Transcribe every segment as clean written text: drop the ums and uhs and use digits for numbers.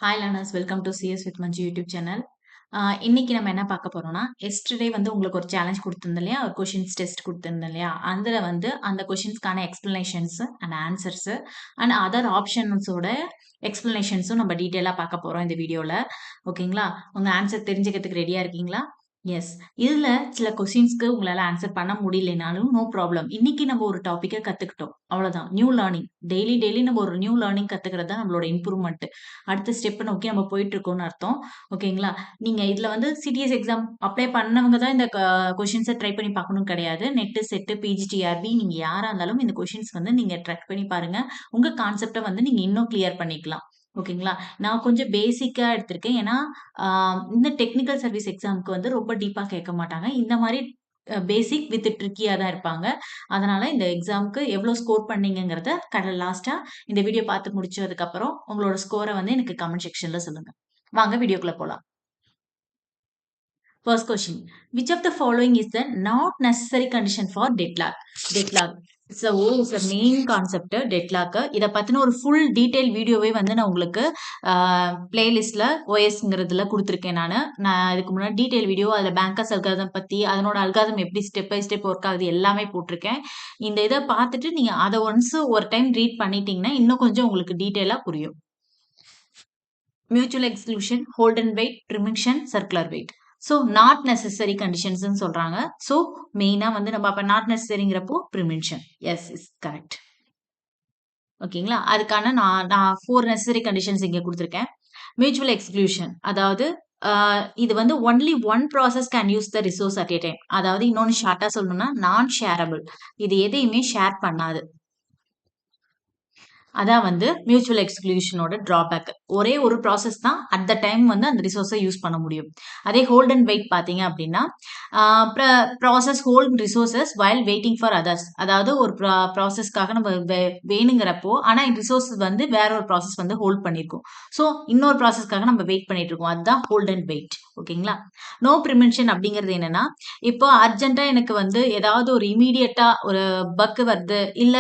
Hi learners, welcome to CS with Manju YouTube channel. இன்னைக்கு நம்ம என்ன பார்க்க போறோம்னா, எஸ்டர்டே வந்து உங்களுக்கு ஒரு சேலஞ்ச் குடுத்திருந்தேன் இல்லையா? ஒரு கொஷின்ஸ் டெஸ்ட் குடுத்திருந்தேன் இல்லையா? அதுல வந்து அந்த கொஷின்ஸ்க்கான explanations and answers and other ஆப்ஷன்ஸோட எக்ஸ்ப்ளனேஷன்ஸும் நம்ம டீட்டெயிலா பார்க்க போறோம் இந்த வீடியோல. ஓகேங்களா? உங்க ஆன்சர் தெரிஞ்சுக்கிறதுக்கு ரெடியா இருக்கீங்களா? எஸ். இதுல சில கொஸ்டின்ஸ்க்கு உங்களால ஆன்சர் பண்ண முடியலைனாலும் நோ ப்ராப்ளம். இன்னைக்கு நம்ம ஒரு டாபிக்க கத்துக்கிட்டோம். அவ்வளவுதான். New learning. டெய்லி நம்ம ஒரு நியூ லேர்னிங் கத்துக்கிறது தான் நம்மளோட இம்ப்ரூவ்மெண்ட். அடுத்த ஸ்டெப் நோக்கி நம்ம போயிட்டு இருக்கோம்னு அர்த்தம். ஓகேங்களா? நீங்க இதுல வந்து சிடிஎஸ் எக்ஸாம் அப்ளை பண்ணவங்க தான் இந்த கொஸ்டின்ஸ ட்ரை பண்ணி பார்க்கணும் கிடையாது. நெட், செட், பிஜிடிஆர்பி நீங்க யாரா இருந்தாலும் இந்த கொஸ்டின்ஸ் வந்து நீங்க ட்ரை பண்ணி பாருங்க. உங்க கான்செப்ட்ட வந்து நீங்க இன்னும் கிளியர் பண்ணிக்கலாம். ஓகேங்களா? நான் கொஞ்சம் பேசிக்கா எடுத்திருக்கேன். ஏன்னா, இந்த டெக்னிக்கல் சர்வீஸ் எக்ஸாம்க்கு வந்து ரொம்ப டீப்பா கேட்க மாட்டாங்க. இந்த மாரி பேசிக் வித் ட்ரிக்கியா தான் இருப்பாங்க. அதனால இந்த எக்ஸாம்க்கு எவ்ளோ ஸ்கோர் பண்ணீங்கங்கிறத லாஸ்ட்டா இந்த வீடியோ பார்த்து முடிச்சதுக்கப்புறம் உங்களோட ஸ்கோர வந்து எனக்கு கமெண்ட் செக்ஷன்ல சொல்லுங்க. வாங்க வீடியோக்குள்ள போலாம். First question. Which of the following is the not necessary condition for deadlock? Deadlock. It's a main concept deadlock. இத பத்தின ஒரு ஃபுல் டீடைல் வீடியோவே வந்து நான் உங்களுக்கு பிளேலிஸ்ட்ல OSங்கிறதுல குடுத்திருக்கேன் நானு. நான் இதுக்கு முன்னாடி டீடைல் வீடியோ அதுல பேங்கர்ஸ் அல்காரிதம் பத்தி, அதனோட அல்காரிதம் எப்படி ஸ்டெப் பை ஸ்டெப் ஒர்க் ஆகுது எல்லாமே போட்டிருக்கேன். இந்த இத பார்த்துட்டு நீங்க அத ஒன்ஸ் ஒரு டைம் ரீட் பண்ணிட்டீங்கன்னா, இன்னும் கொஞ்சம் உங்களுக்கு டீடைலா புரியும். Mutual exclusion, hold and wait, preemption, circular wait. So not necessary கண்டிஷன்ஸ்ன்னு சொல்றாங்க. ஸோ மெயினா வந்து நம்ம அப்ப நாட் நெசசரிங்கிறப்போ பிரிமிஷன். Yes is correct. ஓகேங்களா? அதுக்கான நான் நான் 4 நெசசரி கண்டிஷன்ஸ் இங்க குடுத்திருக்கேன். மியூச்சுவல் எக்ஸ்க்ளூஷன் அதாவது இது வந்து only one process can use the resource at a time. அதாவது இன்னொன்னு ஷார்ட்டா சொல்லணும்னா நான் ஷேரபிள். இது எதையுமே ஷேர் பண்ணாது. அதான் வந்து மியூச்சுவல் எக்ஸ்க்ளூஷனோட டிராபேக். ஒரே ஒரு ப்ராசஸ் தான் அட் த டைம் வந்து அந்த ரிசோர்ஸை யூஸ் பண்ண முடியும். அதே ஹோல்ட் அண்ட் வெயிட் பார்த்தீங்க அப்படின்னா, process hold resources while waiting for others. அதாவது ஒரு ப்ராசஸ்க்காக நம்ம வேணுங்கிறப்போ, ஆனால் ரிசோர்ஸ் வந்து வேற ஒரு ப்ராசஸ் வந்து ஹோல்ட் பண்ணியிருக்கோம். ஸோ இன்னொரு ப்ராசஸ்க்காக நம்ம வெயிட் பண்ணிட்டு இருக்கோம். அதுதான் ஹோல்ட் அண்ட் வெயிட். ஓகேங்களா? நோ ப்ரிமென்ஷன் அப்படிங்கிறது என்னன்னா, இப்போ அர்ஜென்ட்டா எனக்கு வந்து ஏதாவது ஒரு இமீடியட்டா ஒரு பக் வருது, இல்ல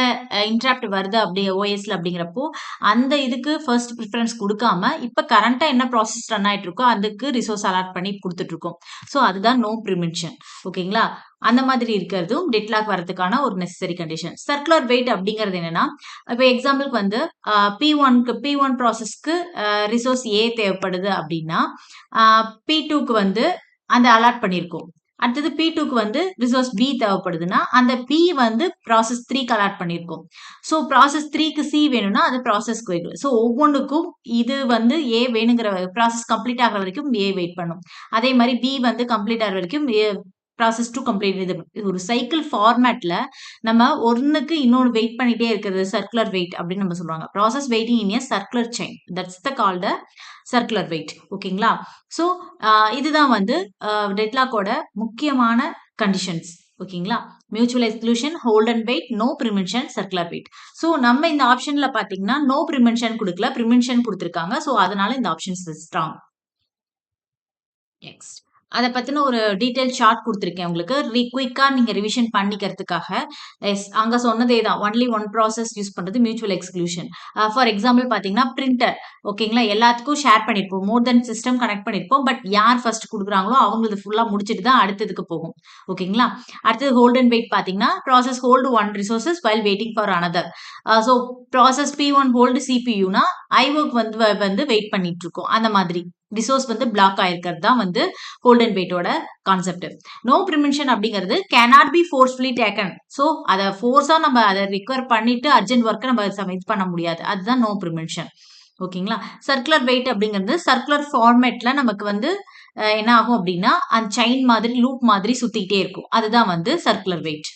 இன்டரப்ட் வருது அப்படி ஓஎஸ்ல அப்படிங்கிறப்போ, அந்த இதுக்கு ஃபர்ஸ்ட் பிரிஃபரன்ஸ் குடுக்காம, இப்ப கரண்ட்டா என்ன ப்ராசஸ் ரன் ஆயிட்டு இருக்கோ, அதுக்கு ரிசோர்ஸ் அலாட் பண்ணி குடுத்துட்டு இருக்கோம். ஸோ அதுதான் நோ ப்ரிமென்ஷன். ஓகேங்களா? அந்த மாதிரி இருக்கிறதும் டெட்லாக் வரதுக்கான ஒரு நெசசரி கண்டிஷன். சர்க்குலர் வெயிட் அப்படிங்கிறது என்னன்னா, இப்ப எக்ஸாம்பிளுக்கு வந்து P1 ப்ராசஸ்க்கு ரிசோர்ஸ் ஏ தேவைப்படுது அப்படின்னா, P2க்கு வந்து அந்த அலாட் பண்ணியிருக்கோம். அடுத்தது P2க்கு வந்து ரிசோர்ஸ் பி தேவைப்படுதுன்னா, அந்த பி வந்து ப்ராசஸ் 3க்கு அலாட் பண்ணியிருக்கோம். ஸோ ப்ராசஸ் 3க்கு சி வேணும்னா, அது ப்ராசஸ்க்கு வேணும். ஸோ ஒவ்வொன்னுக்கும் இது வந்து ஏ வேணுங்கிற ப்ராசஸ் கம்ப்ளீட் ஆகுற வரைக்கும் ஏ வெயிட் பண்ணும். அதே மாரி பி வந்து கம்ப்ளீட் ஆகுற வரைக்கும் ப்ராசஸ் 2 கம்ப்ளீட் இது ஒரு சைக்கிள் ஃபார்மேட்ல நம்ம ஒண்ணுக்கு இன்னொன்னு வெயிட் பண்ணிட்டே இருக்கிறது சர்க்குலர் வெயிட் அப்படின்னு நம்ம சொல்லுவாங்க. Process waiting in a circular chain. That's the called circular wait. ஓகேங்களா? ஸோ இதுதான் வந்து டெட்லாக்கோட முக்கியமான கண்டிஷன்ஸ். ஓகேங்களா? Mutual exclusion, hold and wait, no preemption, circular wait. So நம்ம இந்த ஆப்ஷன்ல பாத்தீங்கன்னா நோ பிரிமென்ஷன் கொடுக்கல, பிரிமென்ஷன் கொடுத்திருக்காங்க. ஸோ அதனால இந்த ஆப்ஷன்ஸ் ஸ்ட்ராங். நெக்ஸ்ட். அத பத்தின ஒரு டீடைல் சார்ட் குடுத்திருக்கேன் உங்களுக்கு. குயிக்கா நீங்க ரிவிஷன் பண்ணிக்கிறதுக்காக. அங்க சொன்னதே தான். ஒன்லி ஒன் ப்ராசஸ் யூஸ் பண்றது மியூச்சுவல் எக்ஸ்க்ளூஷன். ஃபார் எக்ஸாம்பிள் பார்த்தீங்கன்னா, பிரிண்டர். ஓகேங்களா? எல்லாத்துக்கும் ஷேர் பண்ணியிருப்போம். மோர் தென் சிஸ்டம் கனெக்ட் பண்ணியிருப்போம். பட் யார் ஃபர்ஸ்ட் குடுக்குறாங்களோ அவங்களது ஃபுல்லா முடிச்சுட்டு தான் அடுத்ததுக்கு போகும். ஓகேங்களா? அடுத்தது ஹோல்ட் அண்ட் வெயிட் பார்த்தீங்கன்னா, process hold one resources while waiting for another. So process P1 hold சிபியூனா, ஐஓக்கு வந்து வெயிட் பண்ணிட்டு இருக்கோம். அந்த மாதிரி. ரிசோர்ஸ் வந்து பிளாக் ஆயிருக்கிறது தான் வந்து ஹோல்ட் அண்ட் வெயிட்டோட கான்செப்ட். நோ பிரிமென்ஷன் அப்படிங்கிறது cannot be forcefully taken. So அதை ஃபோர்ஸா நம்ம அதை ரிக்வயர் பண்ணிட்டு அர்ஜென்ட் ஒர்க்கை நம்ம இது பண்ண முடியாது. அதுதான் நோ பிரிமென்ஷன். ஓகேங்களா? சர்க்குலர் வெயிட் அப்படிங்கிறது சர்க்குலர் ஃபார்மேட்ல நமக்கு வந்து என்ன ஆகும் அப்படின்னா அந்த செயின் மாதிரி லூப் மாதிரி சுத்திக்கிட்டே இருக்கும். அதுதான் வந்து சர்க்குலர் வெயிட்.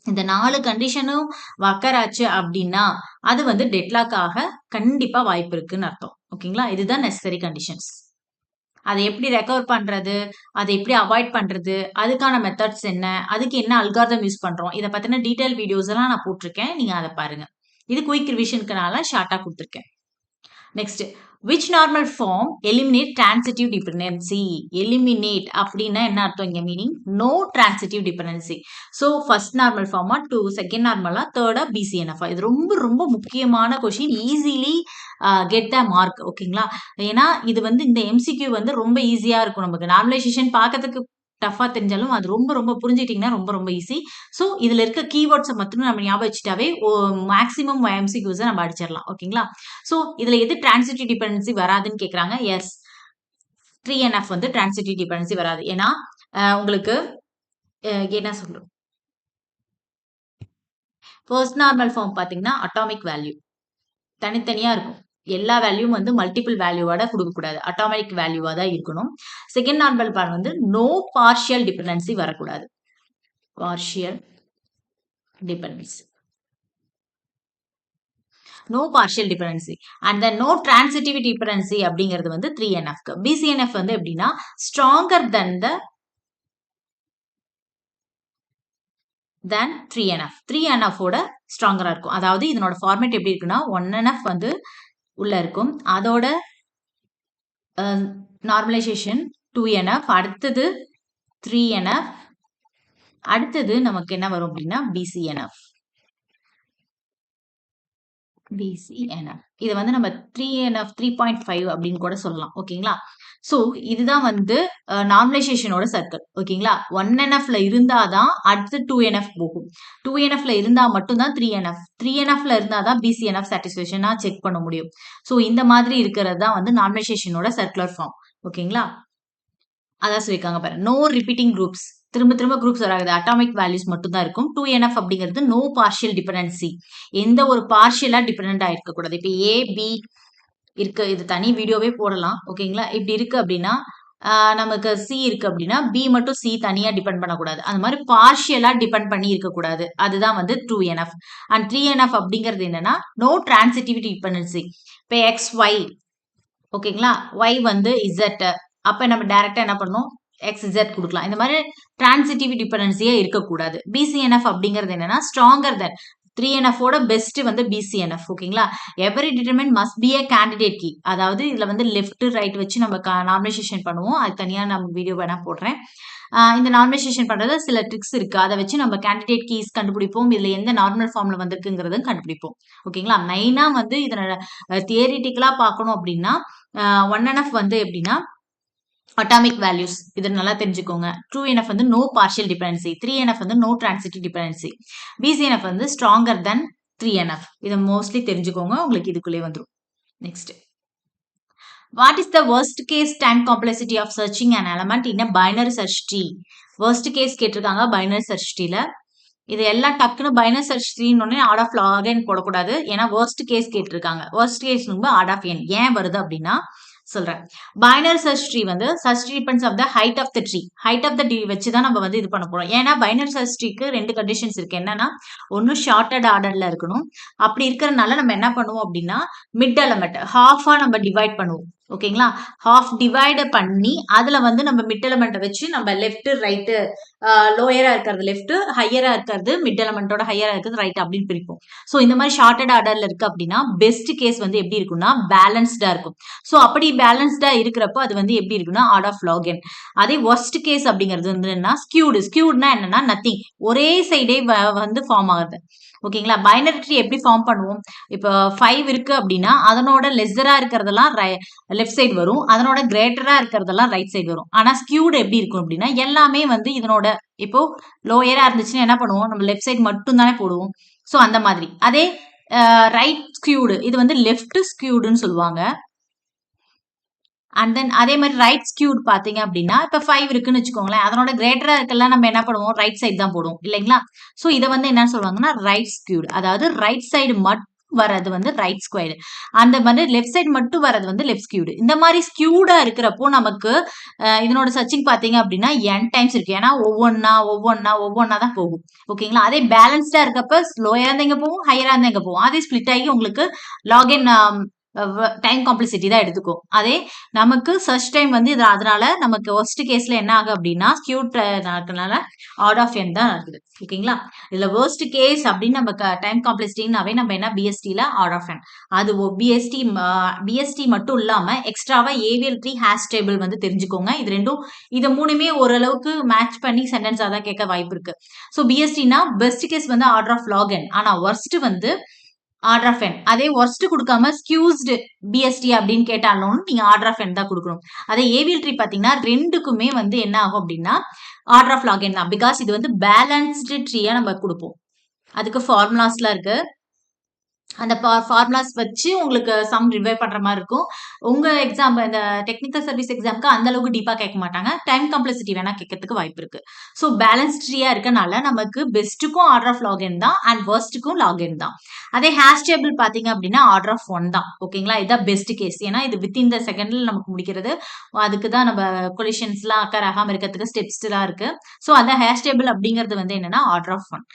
இந்த 4 கண்டிஷனும் வக்கராச்சு அப்படின்னா அது வந்து டெட்லாக் ஆக கண்டிப்பா வாய்ப்பு இருக்குன்னு அர்த்தம். ஓகேங்களா? இதுதான் நெசசரி கண்டிஷன்ஸ். அதை எப்படி ரெக்கவர் பண்றது, அதை எப்படி அவாய்ட் பண்றது, அதுக்கான மெத்தட்ஸ் என்ன, அதுக்கு என்ன அல்காரிதம் யூஸ் பண்றோம், இதை பத்தின டீடைல் வீடியோஸ் எல்லாம் நான் போட்டிருக்கேன். நீங்க அதை பாருங்க. இது குயிக் ரிவிஷனுக்குனால ஷார்ட்டா கொடுத்துருக்கேன். Next which normal form eliminate transitive dependency. Eliminate அப்படின்னா என்ன அர்த்தம் இங்க meaning no transitive dependency. So first normal form to second normal third BCNF. இது ரொம்ப ரொம்ப முக்கியமான question, easily get the mark. ஓகேங்களா, ஏன்னா இது வந்து இந்த எம்சிக்யூ வந்து ரொம்ப ஈஸியா இருக்கும். நமக்கு நார்மலைசேஷன் பார்க்கறதுக்கு டஃபா தெரிஞ்சாலும் அது ரொம்ப ரொம்ப புரிஞ்சிட்டிங்கன்னா ரொம்ப ரொம்ப ஈஸி. ஸோ இதுல இருக்க கீவேர்ட்ஸை மட்டும் நம்ம ஞாபகம் வச்சுட்டாவே மேக்ஸிமம் எம்சிக்யூஸை நம்ம அடிச்சிடலாம். ஓகேங்களா, ஸோ இதுல எது டிரான்சிட்டிவ் டிபெண்டன்சி வராதுன்னு கேட்குறாங்க. எஸ், 3NF வந்து டிரான்சிட்டிவ் டிபெண்டன்சி வராது. ஏன்னா உங்களுக்கு என்ன சொல்றோம், ஃபர்ஸ்ட் நார்மல் ஃபார்ம் பார்த்தீங்கன்னா அட்டாமிக் வேல்யூ தனித்தனியா இருக்கும். எல்லா வேல்யூவும் வந்து மல்டிபிள் வேல்யூவோட கொடுக்கக்கூடாது, அட்டாமிக் வேல்யூவா தான் இருக்கணும். செகண்ட் நார்மல் ஃபார்ம் வந்து நோ பார்ஷியல் டிபெண்டன்சி வரக்கூடாது. Partial dependency, no partial dependency and then no transitive dependency அப்படிங்கிறது வந்து 3NF. BCNF வந்து எப்படின்னா ஸ்ட்ராங்கர் தென் 3NF. 3NF ஓட ஸ்ட்ராங்கரா இருக்கும். அதாவது இதனோட ஃபார்மேட் எப்படி இருக்குன்னா 1NF வந்து உள்ள இருக்கும், அதோட நார்மலைசேஷன் 2NF, அடுத்தது 3NF, அடுத்தது நமக்கு என்ன வரும் அப்படின்னா BCNF. இதை வந்து நம்ம 3NF 3.5 அப்படின்னு கூட சொல்லலாம். ஓகேங்களா, ஸோ இதுதான் வந்து நார்மலைசேஷனோட சர்க்கிள். ஓகேங்களா, 1NFல இருந்தாதான் அடுத்து 2NF போகும், 2NFல இருந்தா மட்டும்தான் 3NF, 3NFல இருந்தாதான் BCNF சாட்டிஸ்ஃபேக்ஷனா செக் பண்ண முடியும். ஸோ இந்த மாதிரி இருக்கிறது தான் வந்து நார்மலைசேஷனோட சர்க்குலர் ஃபார்ம். ஓகேங்களா, அதான் சொல்லியிருக்காங்க பாரு, நோ ரிப்பீட்டிங் குரூப்ஸ், திரும்ப திரும்ப குரூப்ஸ் வராது, அட்டாமிக் வேல்யூஸ் மட்டும் தான் இருக்கும். 2NF அப்படிங்கிறது நோ பார்ஷியல் டிபெண்டன்சி, எந்த ஒரு பார்ஷியலா டிபெண்ட் ஆயிருக்க கூடாது. இப்போ AB இருக்கு, இது தனி வீடியோவே போடலாம். ஓகேங்களா, இப்படி இருக்கு அப்படின்னா நமக்கு C இருக்கு அப்படின்னா B மட்டும் C தனியா டிபெண்ட் பண்ணக்கூடாது, அந்த மாதிரி பார்ஷியலா டிபெண்ட் பண்ணி இருக்கக்கூடாது. அதுதான் வந்து 2NF. அண்ட் 3NF அப்படிங்கிறது என்னன்னா நோ டிரான்சிட்டிவ் டிபெண்டன்சி. இப்போ XY, ஓகேங்களா, Y வந்து Z, அப்ப நம்ம டைரக்டா என்ன பண்ணணும், XZ கொடுக்கலாம். இந்த மாதிரி டிரான்சிட்டிவ் டிபெண்டன்சியே இருக்கக்கூடாது. BCNF அப்படிங்கிறது என்னன்னா ஸ்ட்ராங்கர் தென் 3NF ஓட பெஸ்ட் வந்து BCNF. ஓகேங்களா, every determinant must be a candidate key. அதாவது இதுல வந்து லெஃப்ட் ரைட் வச்சு நம்ம நார்மலைசேஷன் பண்ணுவோம், அது தனியா நம்ம வீடியோ வேணா போடுறேன். இந்த நார்மலைசேஷன் பண்றது சில ட்ரிக்ஸ் இருக்கு, அதை வச்சு நம்ம கேண்டிடேட் கீஸ் கண்டுபிடிப்போம், இதுல எந்த நார்மல் ஃபார்ம்ல வந்திருக்குங்கிறதும் கண்டுபிடிப்போம். ஓகேங்களா, மெயினா வந்து இதனோட தியரிட்டிக்கலா பார்க்கணும் அப்படின்னா 1NF வந்து எப்படின்னா அட்டாமிக் வேல்யூஸ், இது நல்லா தெரிஞ்சுக்கோங்க. 2NF வந்து நோ பார்ஷியல் டிபெண்டன்சி, 3NF வந்து நோ டிரான்சிட்டிவ் டிபெண்டன்சி, BCNF வந்து ஸ்ட்ராங்கர் தென் 3NF. இதை மோஸ்ட்லி தெரிஞ்சுக்கோங்க, உங்களுக்கு இதுக்குள்ளே வந்துடும். Next, what is the worst case time complexity of searching an element in a binary search tree? worst case கேட்டிருக்காங்க binary search treeல. இது எல்லாம் டக்குன்னு பைனரி சர்ச் ட்ரீன்னு ஆர்ட் ஆஃப் லாகன் போடக்கூடாது, ஏன்னா worst case கேட்டிருக்காங்க. worst case order of n ஏன் வருது அப்படின்னா சொல்றேன். பைனரி சர்ச் ட்ரீ வந்து search tree depends of the height of the tree, height of the tree வச்சு தான் நம்ம வந்து இது பண்ண போறோம். ஏன்னா பைனரி சர்ச் ட்ரீக்கு 2 கண்டிஷன்ஸ் இருக்கு. என்னன்னா ஒன்னு ஷார்ட்டட் ஆர்டர்ல இருக்கணும், அப்படி இருக்கிறதுனால நம்ம என்ன பண்ணுவோம் அப்படின்னா மிட் எலமெண்ட் ஹாஃபா நம்ம டிவைட் பண்ணுவோம். ஓகேங்களா, ஹாஃப் டிவைட் பண்ணி அதுல வந்து நம்ம மிட் எலமெண்ட்டை வச்சு நம்ம லெஃப்ட் ரைட்டு, லோயரா இருக்கிறது லெஃப்ட், ஹையரா இருக்கிறது மிட் எலமெண்டோட ஹையரா இருக்கிறது ரைட் அப்படின்னு பிரிப்போம். ஸோ இந்த மாதிரி ஷார்ட்டட் ஆர்டர்ல இருக்கு அப்படின்னா பெஸ்ட் கேஸ் வந்து எப்படி இருக்கும்னா பேலன்ஸ்டா இருக்கும். ஸோ அப்படி பேலன்ஸ்டா இருக்கிறப்போ அது வந்து எப்படி இருக்குன்னா ஆர்ட் ஆஃப் லாகன். அதே ஒர்ஸ்ட் கேஸ் அப்படிங்கிறது வந்து என்னன்னா ஸ்கியூடு. ஸ்கியூட்னா என்னன்னா நத்திங், ஒரே சைடே வந்து ஃபார்ம் ஆகுது. ஓகேங்களா, பைனரி ட்ரீ எப்படி ஃபார்ம் பண்ணுவோம், இப்போ 5 இருக்கு அப்படின்னா அதனோட லெஸ்ஸரா இருக்கிறதெல்லாம் லெஃப்ட் சைடு வரும், அதனோட கிரேட்டரா இருக்கிறதெல்லாம் ரைட் சைடு வரும். ஆனா ஸ்கியூடு எப்படி இருக்கும் அப்படின்னா எல்லாமே வந்து இதனோட இப்போ லோயரா இருந்துச்சுன்னா என்ன பண்ணுவோம், நம்ம லெஃப்ட் சைடு மட்டும் தானே போடுவோம். ஸோ அந்த மாதிரி. அதே ரைட் ஸ்கியூடு, இது வந்து லெஃப்ட் ஸ்கியூடுன்னு சொல்லுவாங்க. அண்ட் தென் அதே மாதிரி ரைட் ஸ்கியூட் பாத்தீங்க அப்படின்னா இப்ப 5 இருக்குன்னு வச்சுக்கோங்களேன், அதனோட கிரேட்டரா இருக்கலாம் நம்ம என்ன பண்ணுவோம், ரைட் சைடு தான் போடுவோம் இல்லைங்களா. சோ இதை வந்து என்ன சொல்லுவாங்கன்னா ரைட் ஸ்கியூட், அதாவது ரைட் சைடு மட்டும் வரது வந்து ரைட் ஸ்கொயர், அந்த மாதிரி லெஃப்ட் சைடு மட்டும் வரது வந்து லெஃப்ட் ஸ்கியூடு. இந்த மாதிரி ஸ்கியூடா இருக்கிறப்போ நமக்கு இதனோட சர்ச்சிங் பாத்தீங்க அப்படின்னா n டைம்ஸ் இருக்கு, ஏன்னா ஒவ்வொன்னா தான் போகும். ஓகேங்களா, அதே பேலன்ஸ்டா இருக்கப்ப லோயரா இருந்தா எங்க போகும், ஹையரா இருந்தா எங்க போகும், அதே ஸ்பிளிட் ஆகி உங்களுக்கு லாகின் டைம் காம்ப்ளெக்சிட்டி தான் எடுத்துக்கும். அதே நமக்கு சர்ச் டைம் வந்து இது அதனால நமக்கு வொர்ஸ்ட் கேஸ்ல என்ன ஆகும் அப்படின்னா ஸ்கியூட் நடக்கனால ஆர்டர் ஆஃப் என் தான் இருக்குது. ஓகேங்களா? இதுல வொர்ஸ்ட் கேஸ் அப்படின்னு நம்ம டைம் காம்ப்ளெக்சிட்டினாவே நம்ம என்ன பிஎஸ்டில ஆர்டர் ஆஃப் என் அது பிஎஸ்டி மட்டும் இல்லாம எக்ஸ்ட்ராவா ஏவிஎல் ட்ரீ ஹேஷ் டேபிள் வந்து தெரிஞ்சுக்கோங்க. இது மூணுமே ஓரளவுக்கு மேட்ச் பண்ணி சென்டென்ஸா தான் கேட்க வாய்ப்பு இருக்கு. ஸோ பிஎஸ்டினா பெஸ்ட் கேஸ் வந்து ஆர்டர் ஆஃப் லாக் என், ஆனா வொர்ஸ்ட் வந்து ஆர்டர் ஆஃப் என். அதே ஒர்ஸ்ட் கொடுக்காம ஸ்கியூஸ்டு பிஎஸ்டி அப்படின்னு கேட்டாலும் நீங்க ஆர்டர் ஆஃப் என் தான் கொடுக்கணும். அதே ஏவிஎல் ட்ரீ பாத்தீங்கன்னா ரெண்டுக்குமே வந்து என்ன ஆகும் அப்படின்னா ஆர்டர் ஆஃப் லாக் என் தான். பிகாஸ் இது வந்து பேலன்ஸ்டு ட்ரீயா நம்ம கொடுப்போம். அதுக்கு ஃபார்முலாஸ்லாம் இருக்கு. அந்த ஃபார்முலாஸ் வச்சு உங்களுக்கு சம் ரிவைவ் பண்ற மாதிரி இருக்கும். உங்க எக்ஸாம் இந்த டெக்னிக்கல் சர்வீஸ் எக்ஸாம்க்கு அந்த அளவுக்கு டீப்பா கேட்க மாட்டாங்க. டைம் காம்ப்ளெக்சிட்டி வேணா கேட்கறதுக்கு வாய்ப்பு இருக்கு. ஸோ பேலன்ஸ் ட்ரீயா இருக்கனால நமக்கு பெஸ்ட்டுக்கும் ஆர்டர் ஆஃப் லாகின் தான் அண்ட் வர்ஸ்ட்டுக்கும் லாகின் தான். அதே ஹேஷ் டேபிள் பாத்தீங்க அப்படின்னா ஆர்டர் ஆஃப் ஒன் தான். ஓகேங்களா? இதுதான் பெஸ்ட் கேஸ். ஏன்னா இது வித்தின் த செகண்ட்ல நமக்கு முடிக்கிறது. அதுக்கு தான் நம்ம கொலிஷன்ஸ்லாம் அக்கர் ஆகாம இருக்கிறதுக்கு ஸ்டெப்ஸ் எல்லாம் இருக்கு. ஸோ அந்த ஹேஷ் டேபிள் அப்படிங்கிறது வந்து என்னன்னா ஆர்டர் ஆஃப் ஒன்.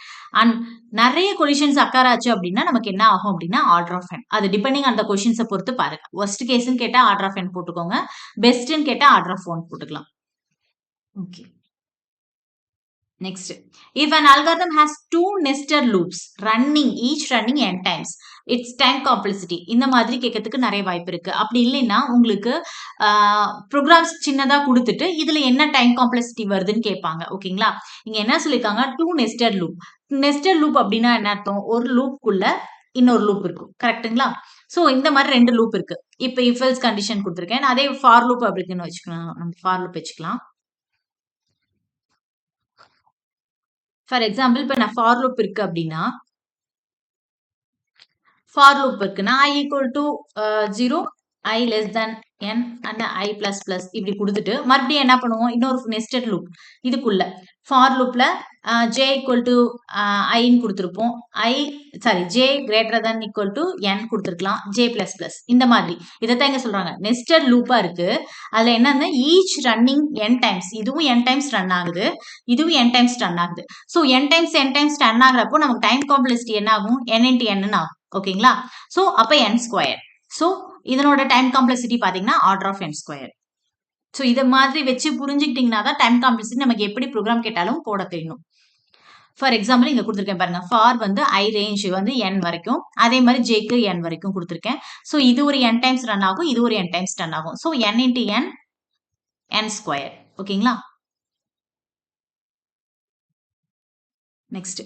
அண்ட் நிறைய கொலிஷன்ஸ் அக்கர் ஆச்சு அப்படின்னா நமக்கு என்ன ஆகும் அப்படின்னா ஆர்டர் ஆஃப் என். அது டிபெண்டிங் அந்த கொஷின்ஸை பொறுத்து பாருங்க. ஒர்ஸ்ட் கேஸ்ன்னு கேட்டா ஆர்டர் ஆஃப் என் போட்டுக்கோங்க. பெஸ்ட்ன்னு கேட்டா ஆர்டர் ஆஃப் ஒன் போட்டுக்கலாம். Okay. Next, if an algorithm has two nested loops each running n times, its time complexity இந்த மாதிரி கேட்கறதுக்கு நிறைய வாய்ப்பு இருக்கு. அப்படி இல்லைன்னா உங்களுக்கு ப்ரோக்ராம்ஸ் சின்னதா கொடுத்துட்டு இதுல என்ன டைம் காம்ப்ளெக்சிட்டி வருதுன்னு கேட்பாங்க. ஓகேங்களா? இங்க என்ன சொல்லியிருக்காங்க, two nested loop. Nested loop அப்படின்னா என்ன அர்த்தம்? ஒரு லூப்புக்குள்ள இன்னொரு லூப் இருக்கும். கரெக்ட்டுங்களா? சோ இந்த மாதிரி ரெண்டு லூப் இருக்கு. இப்ப இஃப் எல்ஸ் கண்டிஷன் கொடுத்துருக்கேன். அதே ஃபார் லூப் அப்படின்னு வச்சுக்கலாம். நம்ம ஃபார் லூப் வச்சுக்கலாம். ஃபார் எக்ஸாம்பிள் இப்ப நான் ஃபார் லூப் இருக்கு அப்படின்னா ஃபார் லூப் இருக்குன்னா i equal to 0 i less than n and i plus plus இப்படி கொடுத்துட்டு மறுபடியும் என்ன பண்ணுவோம், இன்னொரு நெஸ்டட் லூப் இதுக்குள்ள ஃபார் லூப்ல j equal to iன்னு கொடுத்துருப்போம். j greater than equal to n கொடுத்துருக்கலாம். j plus plus இந்த மாதிரி இதைத்தான் இங்க சொல்றாங்க நெஸ்டட் லூப்பா இருக்கு. அதுல என்னன்னா ஈச் ரன்னிங் n டைம்ஸ், இதுவும் n டைம்ஸ் ரன் ஆகுது, இதுவும் n டைம்ஸ் ரன் ஆகுது. ஸோ n டைம்ஸ் ரன் ஆகுறப்போ நமக்கு டைம் காம்ப்ளெக்சிட்டி என்ன ஆகும், n into n ஆகும். ஓகேங்களா? சோ அப்ப n ஸ்கொயர். சோ இதனோட டைம் காம்ப்ளெக்சிட்டி பாத்தீங்கன்னா order of n square. So இத மாதிரி வச்சு புரிஞ்சுக்கிட்டீங்கன்னா தான் டைம் காம்ப்ளெக்சிட்டி நமக்கு எப்படி ப்ரோக்ராம் கேட்டாலும் போட தெரியும். ஃபார் எக்ஸாம்பிள் இங்க கொடுத்துருக்கேன் பாருங்க. ஃபார் வந்து i ரேஞ்ச் வந்து n வரைக்கும், அதே மாதிரி jக்கு n வரைக்கும் கொடுத்துருக்கேன். சோ இது ஒரு n டைம்ஸ் ரன் ஆகும், இது ஒரு n டைம்ஸ் ரன் ஆகும். So n into n square. ஓகேங்களா? Next,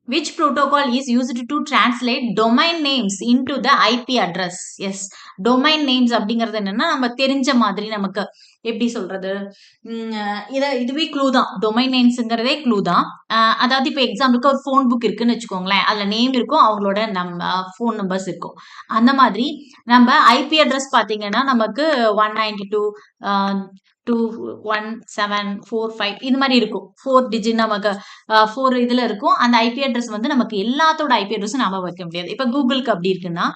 which protocol is used to translate domain names into the IP address? Yes, domain names அப்படிங்கிறது என்னன்னா நம்ம தெரிஞ்ச மாதிரி நமக்கு எப்படி சொல்றது, இதுவே க்ளூ தான். டொமைன் நேம்ஸ்ங்கிறதே க்ளூ தான். அதாவது இப்போ எக்ஸாம்பிளுக்கு ஒரு ஃபோன் புக் இருக்குன்னு வச்சுக்கோங்களேன். அதுல நேம் இருக்கும், அவங்களோட ஃபோன் நம்பர்ஸ் இருக்கும். அந்த மாதிரி நம்ம ஐபி அட்ரஸ் பாத்தீங்கன்னா நமக்கு 192.1.7.4.5 இது மாதிரி இருக்கும். 4 டிஜிட் நமக்கு 4 இதுல இருக்கும். அந்த ஐபி அட்ரஸ் வந்து நமக்கு எல்லாத்தோட ஐபி அட்ரஸும் நாம வைக்க முடியாது. இப்ப கூகுளுக்கு அப்படி இருக்குன்னா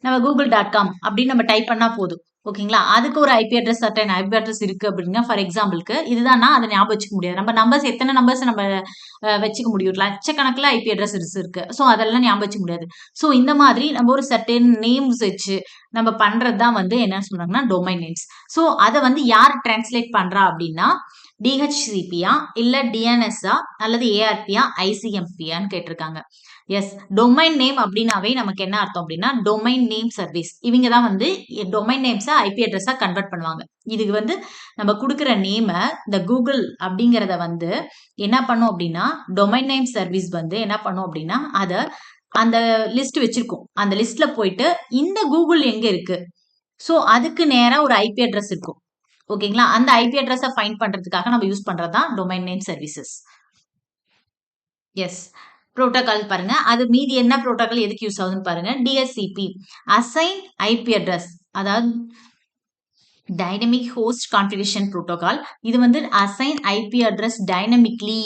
நம்ம google.com அப்படின்னு நம்ம டைப் பண்ணா போதும். ஓகேங்களா? அதுக்கு ஒரு IP address, certain IP address இருக்கு அப்படின்னா ஃபார் எக்ஸாம்பிளுக்கு இதுதான்னா அதை ஞாபகம் வச்சுக்க முடியாது. நம்ம நம்பர்ஸ் எத்தனை நம்பர்ஸ் நம்ம வச்சுக்க முடியும், லட்சக்கணக்கில் ஐபி அட்ரஸ் இருக்கு. ஸோ அதெல்லாம் ஞாபகம் வச்சுக்க முடியாது. ஸோ இந்த மாதிரி நம்ம ஒரு சர்டன் நேம்ஸ் வச்சு நம்ம பண்றது தான் வந்து என்ன சொல்றாங்கன்னா டொமைன் நேம்ஸ். ஸோ அதை வந்து யார் டிரான்ஸ்லேட் பண்றா அப்படின்னா டிஹெச்சிபியா இல்ல டிஎன்எஸ்ஆ அல்லது ஏஆர்பியா ஐசிஎம்பியான்னு கேட்டிருக்காங்க. எஸ், டொமைன் நேம் அப்படின்னாவே நமக்கு என்ன அர்த்தம் அப்படின்னா டொமைன் நேம் சர்வீஸ். இவங்க தான் வந்து டொமைன் நேம்ஸை ஐபி அட்ரஸா கன்வெர்ட் பண்ணுவாங்க. இதுக்கு வந்து நம்ம கொடுக்குற நேமை இந்த கூகுள் அப்படிங்கிறத வந்து என்ன பண்ணும் அப்படின்னா டொமைன் நேம் சர்வீஸ் வந்து என்ன பண்ணும் அப்படின்னா அதை அந்த லிஸ்ட் வச்சிருக்கோம். அந்த லிஸ்ட்ல போயிட்டு இந்த கூகுள் எங்க இருக்கு, ஸோ அதுக்கு நேரா ஒரு ஐபி அட்ரஸ் இருக்கும். ஓகேங்களா? அந்த ஐபி அட்ரஸை ஃபைண்ட் பண்றதுக்காக நம்ம யூஸ் பண்றதுதான் domain name services. Yes, protocol பாருங்க. அது மீதி என்ன புரோட்டோகால் எதுக்கு யூஸ் ஆகுதுன்னு பாருங்க. டிஎஸ்சிபி அசைன் ஐபி அட்ரஸ், அதாவது டைனமிக் ஹோஸ்ட் கான்ஃபிகரேஷன் புரோட்டோகால். இது வந்து assign IP address dynamically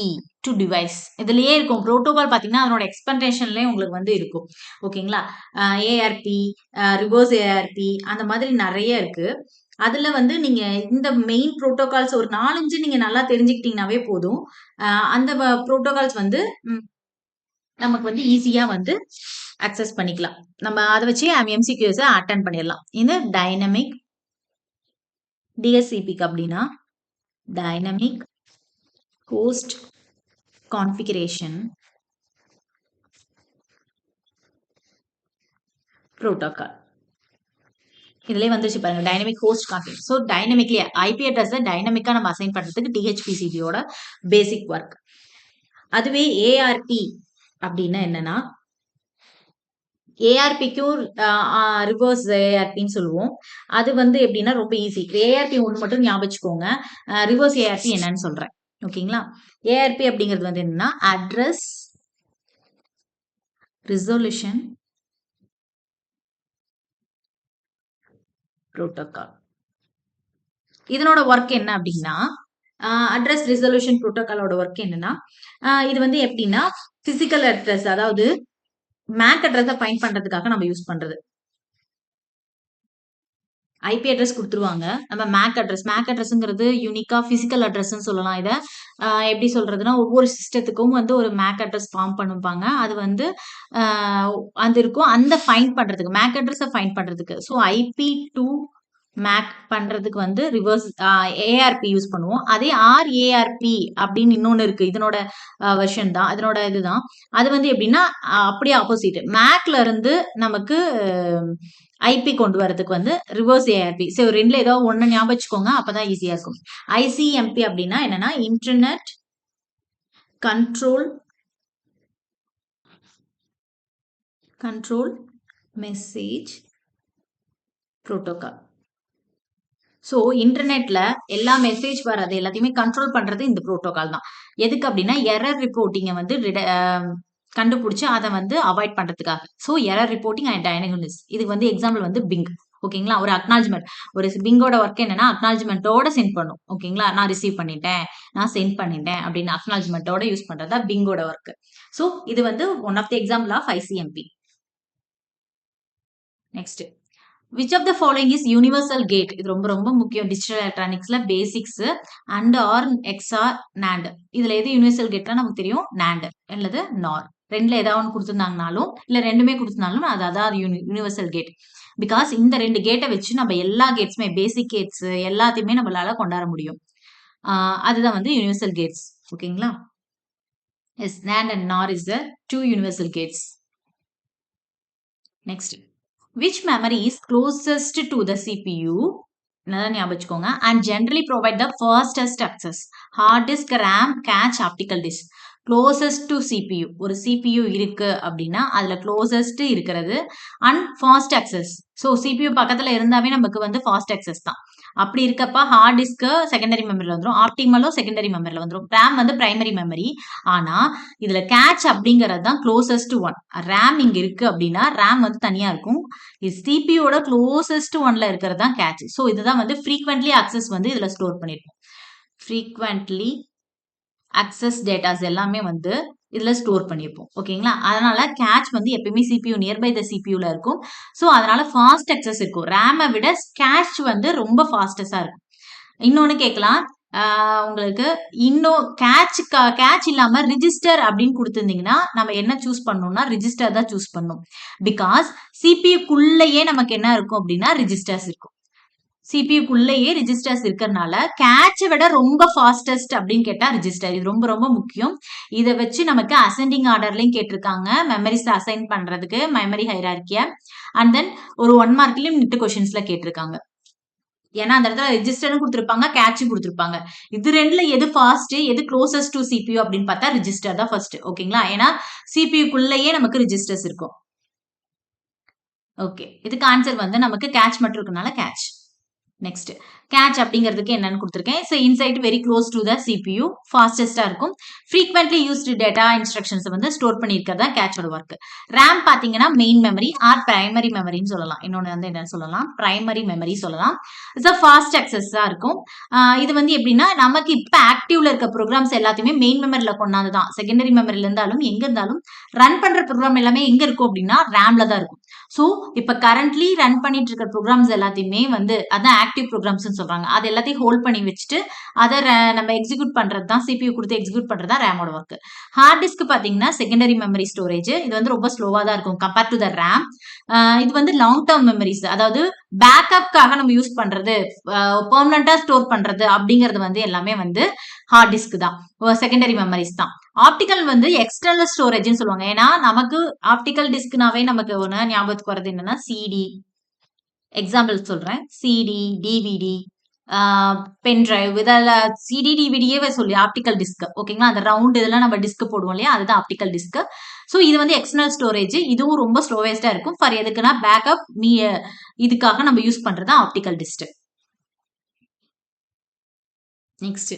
to device. இதுலயே இருக்கும் புரோட்டோகால் பாத்தீங்கன்னா அதனோட எக்ஸ்பென்டேஷன்லயே உங்களுக்கு வந்து இருக்கும். ஓகேங்களா? ஏஆர்பி, ரிவர்ஸ் ஏஆர்பி அந்த மாதிரி நிறைய இருக்கு. அதுல வந்து நீங்க இந்த மெயின் புரோட்டோகால்ஸ் ஒரு 4-5 நீங்க நல்லா தெரிஞ்சுக்கிட்டீங்கன்னாவே போதும். அந்த புரோட்டோகால்ஸ் வந்து நமக்கு வந்து ஈஸியா வந்து அக்சஸ் பண்ணிக்கலாம். நம்ம அதை வச்சு MCQs அட்டன் பண்ணிடலாம். இந்த டைனமிக் DHCPக்கு அப்படின்னா டைனமிக் ஹோஸ்ட் கான்ஃபிகரேஷன் புரோட்டோகால். இதுலயே வந்துருச்சு பாருங்க, டைனமிக் ஹோஸ்ட் கான்ஃபிகரேஷன். ஸோ டைனமிக்லயே ஐபி அட்ரஸை டைனமிக்கா நம்ம அசைன் பண்றதுக்கு DHCPயோட பேசிக் ஒர்க். அதுவே ஏஆர்பி அப்படின்னா என்னன்னா, ஏஆர்பிக்கும் ரிவர்ஸ் ஏஆர்பின்னு சொல்லுவோம். அது வந்து எப்படின்னா ரொம்ப ஈஸி. ஏஆர்பி ஒன்று மட்டும் ஞாபகம் வச்சுக்கோங்க. ரிவர்ஸ் ஏஆர்பி என்னன்னு சொல்றேன். ஓகேங்களா? ஏஆர்பி அப்படிங்கிறது வந்து என்னன்னா அட்ரஸ் ரிசொல்யூஷன் புரோட்டோகால். இதனோட ஒர்க் என்ன அப்படின்னா, அட்ரஸ் ரிசொல்யூஷன் புரோட்டோகாலோட ஒர்க் என்னன்னா, இது வந்து எப்படின்னா பிசிக்கல் அட்ரஸ், அதாவது மேக் அட்ரஸை ஃபைண்ட் பண்றதுக்காக நம்ம யூஸ் பண்றது. ஐபி அட்ரஸ் கொடுத்துருவாங்க, நம்ம மேக் அட்ரஸ்ங்கிறது யூனிக்கா பிசிக்கல் அட்ரஸ்ன்னு சொல்லலாம். இதை எப்படி சொல்றதுன்னா, ஒவ்வொரு சிஸ்டத்துக்கும் வந்து ஒரு மேக் அட்ரஸ் ஃபார்ம் பண்ணுவாங்க. அது வந்து அது இருக்கும், அந்த ஃபைண்ட் பண்றதுக்கு, மேக் அட்ரஸை ஃபைண்ட் பண்றதுக்கு. ஸோ IP to மேக் பண்றதுக்கு வந்து ரிவர்ஸ் ஏஆர்பி யூஸ் பண்ணுவோம். அதே RARP அப்படின்னு இன்னொன்னு இருக்கு, இதனோட வெர்ஷன் தான், இதனோட இதுதான். அது வந்து எப்படின்னா அப்படியே ஆப்போசிட், மேக்ல இருந்து நமக்கு ஐபி கொண்டு வரதுக்கு வந்து ரிவர்ஸ் ஏஆர்பி. சரி, ரெண்டுல ஏதோ ஒன்னு ஞாபகம் வச்சுக்கோங்க, அப்பதான் ஈஸியா இருக்கும். ICMP அப்படின்னா என்னன்னா internet control message protocol. So இன்டர்நெட்ல எல்லா மெசேஜ் வர்றது எல்லாத்தையுமே கண்ட்ரோல் பண்றது இந்த புரோட்டோகால் தான். எதுக்கு அப்படின்னா எரர் ரிப்போர்ட்டிங்கை வந்து கண்டுபிடிச்சு அதை வந்து அவாய்ட் பண்றதுக்காக. So error reporting and diagnosis. இதுக்கு வந்து எக்ஸாம்பிள் வந்து பிங். ஓகேங்களா? ஒரு அக்னாலஜ்மெண்ட், ஒரு பிங்கோட ஒர்க் என்னன்னா அக்னாலஜ்மெண்டோட சென்ட் பண்ணும். ஓகேங்களா? நான் ரிசீவ் பண்ணிட்டேன், நான் சென்ட் பண்ணிட்டேன் அப்படின்னு அக்னாலஜ்மெண்டோட யூஸ் பண்றதா பிங்கோட ஒர்க். ஸோ இது வந்து one of the example of ICMP. Next, which of the following is universal gate? இது ரொம்ப ரொம்ப முக்கியம் டிஜிட்டல் எலக்ட்ரானிக்ஸ்ல basics. And or XOR NAND. இதுல எது யூனிவர்சல் கேட்னா நமக்கு தெரியும், NAND அல்லது NOR. ரெண்டுல ஏதாவது ஒன்று கொடுத்துருந்தாங்கனாலும் இல்ல ரெண்டுமே கொடுத்துருந்தாலும் அது அதான் யூனிவர்சல் கேட். பிகாஸ் இந்த ரெண்டு கேட்டை வச்சு நம்ம எல்லா கேட்ஸுமே, பேசிக் கேட்ஸ் எல்லாத்தையுமே நம்மளால கொண்டாட முடியும். அதுதான் வந்து யூனிவர்சல் கேட்ஸ். ஓகேங்களா? Yes, NAND and NOR is the two universal gates. Next, which memory is closest to the CPU? நல்லா ஞாபகம் வச்சுக்கோங்க. And generally provide the fastest access. Hard disk, RAM, cache, optical disk. closest to CPU. ஒரு CPU இருக்கு அப்படின்னா அதுல closest இருக்கிறது and fast access. So CPU பக்கத்துல இருந்தாவே நமக்கு வந்து fast access தான். அப்படி இருக்கப்ப ஹார்ட் டிஸ்க் செகண்டரி மெமரியில் வந்துடும், ஆப்டிமலும் செகண்டரி மெமரியில் வந்துடும், ரேம் வந்து பிரைமரி மெமரி. ஆனா இதுல கேட்ச் அப்படிங்கிறது தான் க்ளோசஸ்ட் ஒன். ரேம் இங்க இருக்கு அப்படின்னா ரேம் வந்து தனியா இருக்கும், இது சிபியோட க்ளோசஸ்ட் ஒன்ல இருக்கிறது தான் கேட்ச். ஸோ இதுதான் வந்து ஃப்ரீக்வெண்ட்லி அக்சஸ் வந்து இதுல ஸ்டோர் பண்ணிருப்போம். ஃப்ரீக்வெண்ட்லி அக்சஸ் டேட்டாஸ் எல்லாமே வந்து இதுல ஸ்டோர் பண்ணிருப்போம். ஓகேங்களா? அதனால கேட்ச் வந்து எப்பயுமே CPU நியர்பை த CPUல இருக்கும். ஸோ அதனால ஃபாஸ்ட் அக்சஸ் இருக்கும். ரேமை விட கேட்ச் வந்து ரொம்ப ஃபாஸ்டஸா இருக்கும். இன்னொன்னு கேட்கலாம், உங்களுக்கு இன்னும் கேட்ச் இல்லாம ரிஜிஸ்டர் அப்படின்னு கொடுத்துருந்தீங்கன்னா நம்ம என்ன சூஸ் பண்ணணும்னா ரிஜிஸ்டர் தான் சூஸ் பண்ணணும். பிகாஸ் சிபியுக்குள்ளேயே நமக்கு என்ன இருக்கும் அப்படின்னா ரிஜிஸ்டர்ஸ் இருக்கும். சிபியுக்குள்ளேயே ரிஜிஸ்டர்ஸ் இருக்கிறதுனால கேட்சை விட ரொம்ப ஃபாஸ்டஸ்ட் அப்படின்னு கேட்டா ரிஜிஸ்டர். இது ரொம்ப ரொம்ப முக்கியம். இதை வச்சு நமக்கு அசெண்டிங் ஆர்டர்லயும் கேட்டிருக்காங்க, மெமரிஸ் அசைன் பண்றதுக்கு மெமரி ஹைரார்கியா. அண்ட் தென் ஒரு 1 மார்க்லயும் நிட்டு கொஸ்டின்ஸ்ல கேட்டிருக்காங்க. ஏன்னா அந்த இடத்துல ரெஜிஸ்டர்னு கொடுத்துருப்பாங்க, கேட்சும் கொடுத்துருப்பாங்க. இது ரெண்டுல எது ஃபாஸ்ட், எது க்ளோசஸ்ட் டு CPU அப்படின்னு பார்த்தா ரிஜிஸ்டர் தான் ஃபர்ஸ்ட். ஓகேங்களா? ஏன்னா சிபியுக்குள்ளேயே நமக்கு ரிஜிஸ்டர்ஸ் இருக்கும். ஓகே, இதுக்கு ஆன்சர் வந்து நமக்கு கேட்ச் மட்டும் இருக்கனால கேட்ச். நெக்ஸ்ட், கேட்ச் அப்படிங்கிறதுக்கு என்னன்னு கொடுத்துருக்கேன். So inside very close to the CPU, ஃபாஸ்டஸ்டா இருக்கும். ஃப்ரீக்வெண்ட்லி யூஸ்டு டேட்டா இன்ஸ்ட்ரக்ஷன்ஸ் வந்து ஸ்டோர் பண்ணியிருக்கிறதா கேட்சோட ஒர்க். ரேம் பார்த்தீங்கன்னா மெயின் மெமரி ஆர் பிரைமரி மெமரின்னு சொல்லலாம். இன்னொன்று வந்து என்ன சொல்லலாம், பிரைமரி மெமரி சொல்லலாம். ஸோ ஃபாஸ்ட் அக்சஸா இருக்கும். இது வந்து எப்படின்னா நமக்கு இப்போ ஆக்டிவ்ல இருக்க ப்ரோக்ராம்ஸ் எல்லாத்தையுமே மெயின் மெமரியில கொண்டாந்து தான் செகண்டரி மெமரியில இருந்தாலும் எங்க இருந்தாலும் ரன் பண்ற ப்ரோக்ராம் எல்லாமே எங்க இருக்கும் அப்படின்னா ரேம்ல தான் இருக்கும். ஸோ இப்போ கரண்ட்லி ரன் பண்ணிட்டு இருக்கிற ப்ரோக்ராம்ஸ் எல்லாத்தையுமே வந்து அதான் ஆக்டிவ் ப்ரோக்ராம்ஸ்னு சொல்றாங்க. அது எல்லாத்தையும் ஹோல்ட் பண்ணி வச்சுட்டு அதை நம்ம எக்ஸிக்யூட் பண்றது தான், CPU கொடுத்து எக்ஸிக்யூட் பண்றது தான் ரேமோட ஒர்க். ஹார்ட் டிஸ்க் பாத்தீங்கன்னா செகண்டரி மெமரி ஸ்டோரேஜ். இது வந்து ரொம்ப ஸ்லோவா தான் இருக்கும் கம்பேர் டு த ரேம். இது வந்து லாங் டேர்ம் மெமரிஸ், அதாவது பேக்கப்காக நம்ம யூஸ் பண்றது, பெர்மனண்டா ஸ்டோர் பண்றது அப்படிங்கிறது வந்து எல்லாமே வந்து ஹார்ட் டிஸ்க் தான், செகண்டரி மெமரிஸ் தான். ஆப்டிக்கல் வந்து எக்ஸ்டர்னல் ஸ்டோரேஜ்னு சொல்லுவாங்க. ஏன்னா நமக்கு ஆப்டிக்கல் டிஸ்க்னாவே நமக்கு ஒன்று ஞாபகத்துக்கு வரது என்னன்னா சிடி. எக்ஸாம்பிள் சொல்றேன், சிடி, டிவிடி, பென் டிரைவ், இதெல்லாம் சிடி டிவிடியே சொல்லி ஆப்டிக்கல் டிஸ்க். ஓகேங்களா, அந்த ரவுண்ட் இதெல்லாம் நம்ம டிஸ்க் போடுவோம் இல்லையா, அதுதான் ஆப்டிக்கல் டிஸ்க். ஸோ இது வந்து எக்ஸ்டர்னல் ஸ்டோரேஜ். இதுவும் ரொம்ப ஸ்லோவேஸ்டா இருக்கும். ஃபார் எதுக்குன்னா பேக்கப் இதுக்காக நம்ம யூஸ் பண்றது optical disc. Next,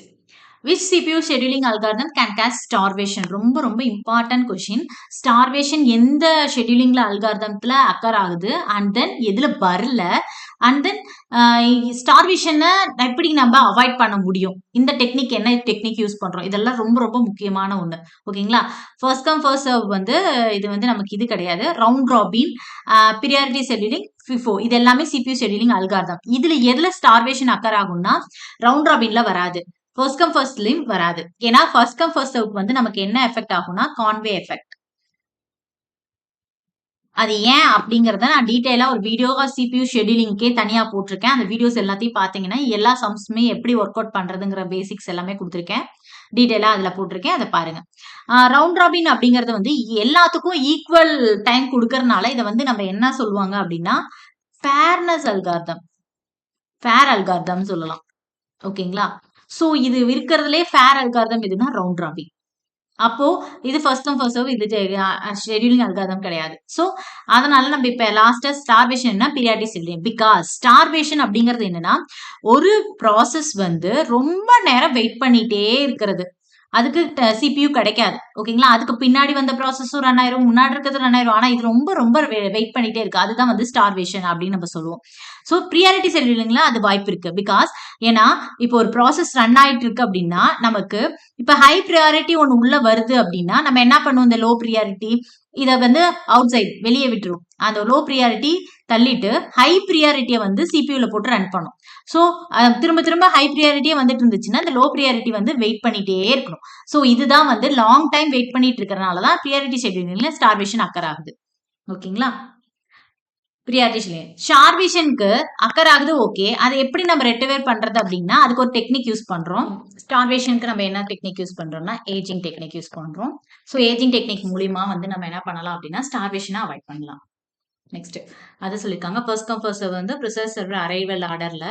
which CPU scheduling algorithm can cause starvation? ரொம்ப ரொம்ப இம்பார்ட்டன்ட் கொஸ்டின். ஸ்டார்வேஷன் எந்த ஷெட்யூலிங்ல அல்காரிதம்ல அக்கர் ஆகுது, அண்ட் தென் எதுல வரல, அண்ட் தென் ஸ்டார்வேஷனை எப்படி நம்ம அவாய்ட் பண்ண முடியும், இந்த டெக்னிக் என்ன டெக்னிக் யூஸ் பண்றோம், இதெல்லாம் ரொம்ப ரொம்ப முக்கியமான ஒண்ணு. ஓகேங்களா, ஃபர்ஸ்ட் கம் ஃபர்ஸ்ட் சர்வ் வந்து இது வந்து நமக்கு இது கிடையாது. Round robin, priority scheduling, FIFO, இது எல்லாமே CPU ஷெட்யூலிங் அல்காரிதம். இதுல எதுல ஸ்டார்வேஷன் அக்கர் ஆகும்னா ரவுண்ட் ராபின்ல வராது, ஃபர்ஸ்ட் கம் ஃபர்ஸ்ட்லயும் வராது. ஏன்னா ஃபர்ஸ்ட் கம் ஃபர்ஸ்ட் சர்வுக்கு வந்து நமக்கு என்ன எஃபெக்ட் ஆகும்னா கான்வே எஃபெக்ட். அது ஏன் அப்படிங்கறத நான் டீடைலா ஒரு வீடியோவா CPU ஷெட்யூலிங்கே தனியா போட்டிருக்கேன். அந்த வீடியோஸ் எல்லாத்தையும் பாத்தீங்கன்னா எல்லா சம்ஸுமே எப்படி ஒர்க் அவுட் பண்றதுங்கிற பேசிக்ஸ் எல்லாமே கொடுத்துருக்கேன். டீடைலா அதுல போட்டிருக்கேன், அதை பாருங்க. ரவுண்ட் ராபின் அப்படிங்கறது வந்து எல்லாத்துக்கும் ஈக்குவல் டைம் கொடுக்கறதுனால இதை வந்து நம்ம என்ன சொல்லுவாங்க அப்படின்னா ஃபேர்னஸ் அல்காரிதம், ஃபேர் அல்காரிதம் சொல்லலாம். ஓகேங்களா, சோ இது இருக்கிறதுலே ஃபேர் அல்காரிதம் எதுனா ரவுண்ட் ராபின். அப்போ இது ஃபர்ஸ்ட் கம் ஃபர்ஸ்ட் சர்வ், இது ஷெட்யூலிங் அல்காரிதம் கிடையாது. சோ அதனால நம்ம இப்ப லாஸ்டா ஸ்டார்வேஷன் என்ன பீரியாடிக் ஷெட்யூலிங். பிகாஸ் ஸ்டார்வேஷன் அப்படிங்கிறது என்னன்னா ஒரு ப்ராசஸ் வந்து ரொம்ப நேரம் வெயிட் பண்ணிட்டே இருக்கிறது, அதுக்கு CPU கிடைக்காது. ஓகேங்களா, அதுக்கு பின்னாடி வந்த ப்ராசஸும் ரன் ஆயிரும், முன்னாடி இருக்கிறது ரன் ஆயிரும், ஆனா இது ரொம்ப ரொம்ப வெயிட் பண்ணிட்டே இருக்கு, அதுதான் வந்து ஸ்டார்வேஷன் அப்படின்னு நம்ம சொல்லுவோம். ஸோ ப்ரியாரிட்டி ஷெட்யூலிங்ல அது வாய்ப்பு இருக்கு. பிகாஸ் ஏன்னா இப்போ ஒரு ப்ராசஸ் ரன் ஆயிட்டு இருக்கு அப்படின்னா நமக்கு இப்ப ஹை ப்ரியாரிட்டி ஒன்று உள்ள வருது அப்படின்னா நம்ம என்ன பண்ணுவோம், இந்த லோ ப்ரியாரிட்டி இதை வந்து அவுட் சைட் வெளியே விட்டுரும். அந்த லோ ப்ரியாரிட்டி தள்ளிட்டு ஹை ப்ரியாரிட்டியை வந்து சிபியூல போட்டு ரன் பண்ணும். ஸோ திரும்ப திரும்ப ஹை ப்ரியாரிட்டியே வந்துட்டு இருந்துச்சுன்னா இந்த லோ ப்ரியாரிட்டி வந்து வெயிட் பண்ணிட்டே இருக்கணும். ஸோ இதுதான் வந்து லாங் டைம் வெயிட் பண்ணிட்டு இருக்கிறனால தான் ப்ரியாரிட்டி ஷெட்யூலிங்ல ஸ்டார்வேஷன் அக்கர் ஆகுது. ஓகேங்களா, ப்ரியாரிட்டி ஷெட்யூலிங் ஸ்டார்வேஷனுக்கு அக்கர் ஆகுது. ஓகே, அதை எப்படி நம்ம ரெக்டிஃபை பண்றது அப்படின்னா அதுக்கு ஒரு டெக்னிக் யூஸ் பண்றோம். ஸ்டார்வேஷனுக்கு நம்ம என்ன டெக்னிக் யூஸ் பண்றோம்னா ஏஜிங் டெக்னிக் யூஸ் பண்றோம். ஸோ ஏஜிங் டெக்னிக் மூலியமா வந்து நம்ம என்ன பண்ணலாம் அப்படின்னா ஸ்டார்வேஷனை அவாய்ட் பண்ணலாம். நெக்ஸ்ட் அது சொல்லியிருக்காங்க, ஃபர்ஸ்ட் கம் ஃபர்ஸ்ட் சர்வ் வந்து ப்ரிசர்வ் சர்வர் அரைவல் ஆர்டர்ல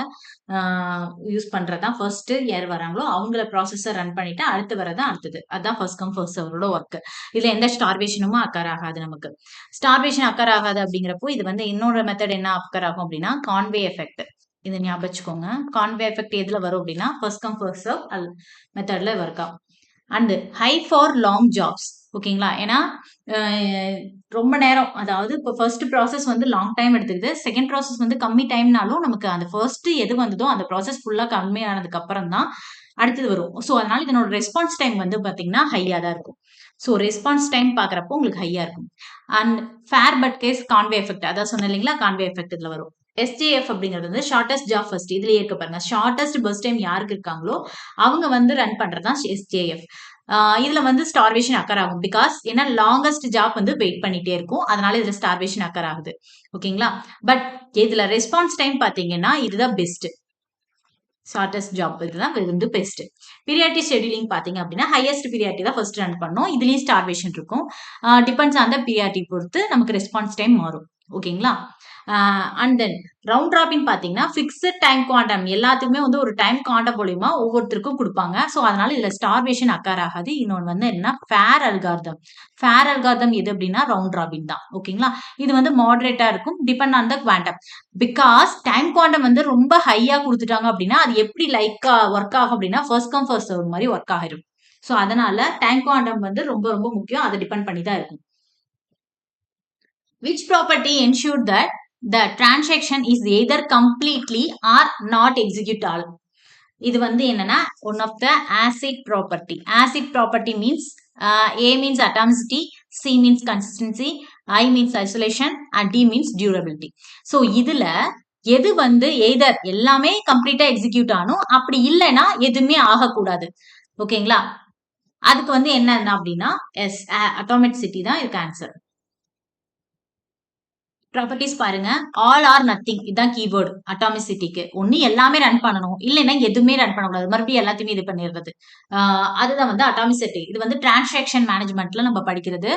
யூஸ் பண்றதா ஃபர்ஸ்ட் யார் வராங்களோ அவங்கள ப்ராசஸர் ரன் பண்ணிட்டு அடுத்து வரதான் அடுத்தது, அதுதான் ஃபர்ஸ்ட் கம் ஃபர்ஸ்ட் சர்வரோட ஒர்க். இதுல எந்த ஸ்டார்வேஷனும் அக்கர் ஆகாது. நமக்கு ஸ்டார்வேஷன் அக்கர் ஆகாது அப்படிங்கிறப்போ இது வந்து இன்னொரு மெத்தட் என்ன அக்கர் ஆகும் அப்படின்னா கான்வே எஃபெக்ட். இதை ஞாபகம் வச்சுக்கோங்க, கான்வே எஃபெக்ட் எதுல வரும் அப்படின்னா ஃபர்ஸ்ட் கம் ஃபர்ஸ்ட் சர்வ் மெத்தட்ல ஒர்க் ஆகும். And high for long jobs. ஓகேங்களா, ஏன்னா ரொம்ப நேரம், அதாவது இப்போ ஃபர்ஸ்ட் ப்ராசஸ் வந்து லாங் டைம் எடுத்துக்குது, செகண்ட் ப்ராசஸ் வந்து கம்மி டைம்னாலும் நமக்கு அந்த ஃபர்ஸ்ட் எது வந்ததோ அந்த ப்ராசஸ் ஃபுல்லா கம்மியானதுக்கு அப்புறம் தான் அடுத்தது வரும். ஸோ அதனால இதனோட ரெஸ்பான்ஸ் டைம் வந்து பாத்தீங்கன்னா ஹையா தான் இருக்கும். ஸோ ரெஸ்பான்ஸ் டைம் பாக்குறப்போ உங்களுக்கு ஹையா இருக்கும். And fair but case Conway effect, அதான் சொன்ன இல்லைங்களா, கான்வே எஃபெக்ட் இதுல வரும். SJF அப்படிங்கிறது வந்து ஷார்டஸ்ட் ஜாப் ஃபர்ஸ்ட். இதுலயே இருக்க பாருங்க, ஷார்டஸ்ட் பஸ் டைம் யாருக்கு இருக்காங்களோ அவங்க வந்து ரன் பண்றதுதான் SJF. இதுல வந்து ஸ்டார்வேஷன் அக்கர் ஆகும். பிகாஸ் ஏன்னா லாங்கஸ்ட் ஜாப் வந்து வெயிட் பண்ணிட்டே இருக்கும், அதனால இதுல ஸ்டார்வேஷன் அக்கர் ஆகுது. ஓகேங்களா, பட் இதுல ரெஸ்பான்ஸ் டைம் பாத்தீங்கன்னா இதுதான் பெஸ்ட், ஷார்டஸ்ட் ஜாப் இதுதான் வந்து பெஸ்ட். பீரியாரிட்டி ஷெட்யூலிங் பாத்தீங்க அப்படின்னா ஹையஸ்ட் பீரியாரிட்டி தான் ஃபர்ஸ்ட் ரன் பண்ணும், இதுலயும் ஸ்டார்வேஷன் இருக்கும். டிபெண்ட்ஸ் ஆன் த பீரியாரிட்டி பொறுத்து நமக்கு ரெஸ்பான்ஸ் டைம் மாறும். ஓகேங்களா, அண்ட் தென் ரவுண்ட் ராபின் பாத்தீங்கன்னா பிக்ஸ்ட் டைம் குவாண்டம், எல்லாத்துக்குமே வந்து ஒரு டைம் குவாண்டம் மூலியமா ஒவ்வொருத்தருக்கும் கொடுப்பாங்க. ஸோ அதனால இதுல ஸ்டார்வேஷன் அக்கர் ஆகாது. இன்னொன்று வந்து என்ன ஃபேர் அல்காரிதம். ஃபேர் அல்காரிதம் எது அப்படின்னா ரவுண்ட் ராபின் தான். ஓகேங்களா, இது வந்து மாடரேட்டா இருக்கும், depend on the quantum. Because time quantum வந்து ரொம்ப ஹையா கொடுத்துட்டாங்க அப்படின்னா அது எப்படி லைக்கா ஒர்க் ஆகும் அப்படின்னா ஃபர்ஸ்ட் கம் ஃபர்ஸ்ட் சர்வ் மாதிரி ஒர்க் ஆகிடும். ஸோ அதனால டைம் குவாண்டம் வந்து ரொம்ப ரொம்ப முக்கியம், அதை டிபெண்ட் பண்ணி தான் இருக்கும். Which property ensured that the transaction is either completely or not executable? இது வந்து என்னன்னா one of the ACID property. ACID property means A means atomicity, C means consistency, I means isolation, and D means durability. So இதுல எது வந்து either எல்லாமே கம்ப்ளீட்டா execute ஆகணும், அப்படி இல்லைன்னா எதுவுமே ஆகக்கூடாது. ஓகேங்களா? அதுக்கு வந்து என்ன அப்படின்னா எஸ் அட்டாமிசிட்டி தான் இதுக்கு ஆன்சர். ப்ராப்பர்ட்டிஸ் பாருங்க, ஆல் ஆர் நத்திங் இதுதான் கீவேர்டு அட்டாமிசிட்டிக்கு. ஒன்னு எல்லாமே ரன் பண்ணணும், இல்லைன்னா எதுவுமே ரன் பண்ணக்கூடாது, மறுபடியும் எல்லாத்தையுமே இது பண்ணிடுறது. அதுதான் வந்து அட்டாமிசிட்டி. இது வந்து டிரான்சாக்ஷன் மேனேஜ்மெண்ட்ல நம்ம படிக்கிறது,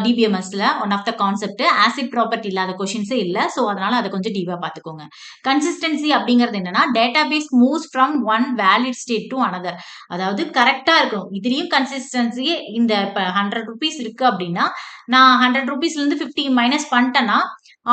டிபிஎம்எஸ்ல one of the concept. ACID property இல்லாத கொஸ்டின்ஸே இல்ல, ஸோ அதனால அதை கொஞ்சம் டீப்பா பாத்துக்கோங்க. கன்சிஸ்டன்சி அப்படிங்கிறது என்னன்னா database moves from one valid state to another. அதாவது கரெக்டா இருக்கணும். இதுலயும் கன்சிஸ்டன்சி, இந்த இப்ப 100 rupees இருக்கு அப்படின்னா நான் 100 rupeesல இருந்து 50 மைனஸ் பண்ணிட்டேன்னா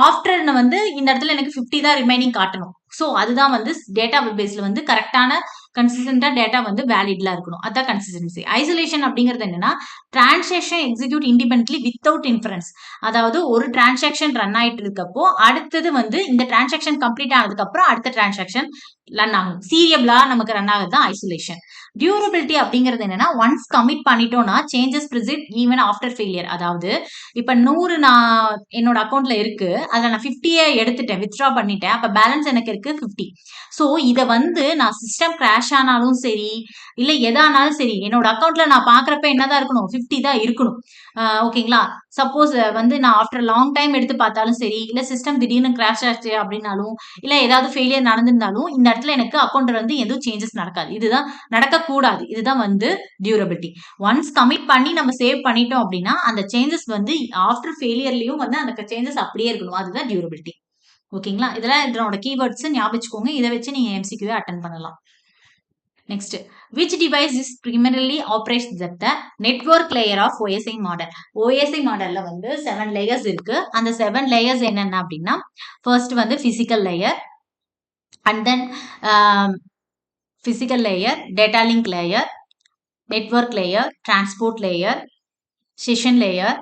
ஆஃப்டர் வந்து இந்த இடத்துல எனக்கு 50 தான் ரிமைனிங் காட்டணும். ஸோ அதுதான் வந்து டேட்டா பேஸ்ல வந்து கரெக்டான கன்சிஸ்டன்டா டேட்டா வந்து வேலிட்ல இருக்கணும். அதான் கன்சிஸ்டன்சி. ஐசோலேஷன் அப்படிங்கிறது என்னன்னா transaction execute independently without inference. அதாவது ஒரு டிரான்சாக்ஷன் ரன் ஆயிட்டு இருக்கப்போ அடுத்தது வந்து இந்த டிரான்சாக்ஷன் கம்ப்ளீட் ஆனதுக்கு அப்புறம் அடுத்த டிரான்சாக்ஷன் ரன் ஆகும். சீரியபிளா நமக்கு ரன் ஆகுது தான் ஐசோலேஷன். டியூரபிலிட்டி அப்படிங்கிறது என்னன்னா ஒன்ஸ் கமிட் பண்ணிட்டோம்னா சேஞ்சஸ் ப்ரிசிட் ஈவன் ஆஃப்டர் ஃபெயிலியர். அதாவது இப்ப 100 நான் என்னோட அக்கௌண்ட்ல இருக்கு, அதுல நான் 50 எடுத்துட்டேன், வித்ட்ரா பண்ணிட்டேன், அப்ப பேலன்ஸ் எனக்கு இருக்கு 50. சோ இத வந்து நான் சிஸ்டம் கிராஷ் ஆனாலும் சரி, இல்ல எதானாலும் சரி, என்னோட அக்கௌண்ட்ல நான் பாக்குறப்ப என்னதான் இருக்கணும், 50 தான் இருக்கணும். ஓகேங்களா? சப்போஸ் வந்து நான் ஆஃப்டர் லாங் டைம் எடுத்து பார்த்தாலும் சரி, இல்ல சிஸ்டம் திடீர்னு கிராஷ் ஆச்சு அப்படின்னாலும், இல்ல ஏதாவது ஃபெயிலியர் நடந்திருந்தாலும் இந்த இடத்துல எனக்கு அக்கௌண்ட்ல வந்து எதுவும் சேஞ்சஸ் நடக்காது. இதுதான் நடக்கக்கூடாது. இதுதான் வந்து டியூரபிலிட்டி. ஒன்ஸ் கமிட் பண்ணி நம்ம சேவ் பண்ணிட்டோம் அப்படின்னா அந்த சேஞ்சஸ் வந்து ஆஃப்டர் ஃபெயிலியர்லயும் வந்து அந்த சேஞ்சஸ் அப்படியே இருக்கணும். அதுதான் டியூரபிலிட்டி. ஓகேங்களா? இதெல்லாம் இதனோட கீவேர்ட்ஸ் ஞாபகம் வச்சுக்கோங்க. இதை வச்சு நீங்க எம்சிக்யூ அட்டென்ட் பண்ணலாம். Next, which device is primarily operates at the network layer of OSI model? OSI modelல வந்து 7 layers இருக்கு. அந்த 7 layers என்னென்ன அப்படின்னா first வந்து physical layer, and then physical layer, data link layer, network layer, transport layer, session layer,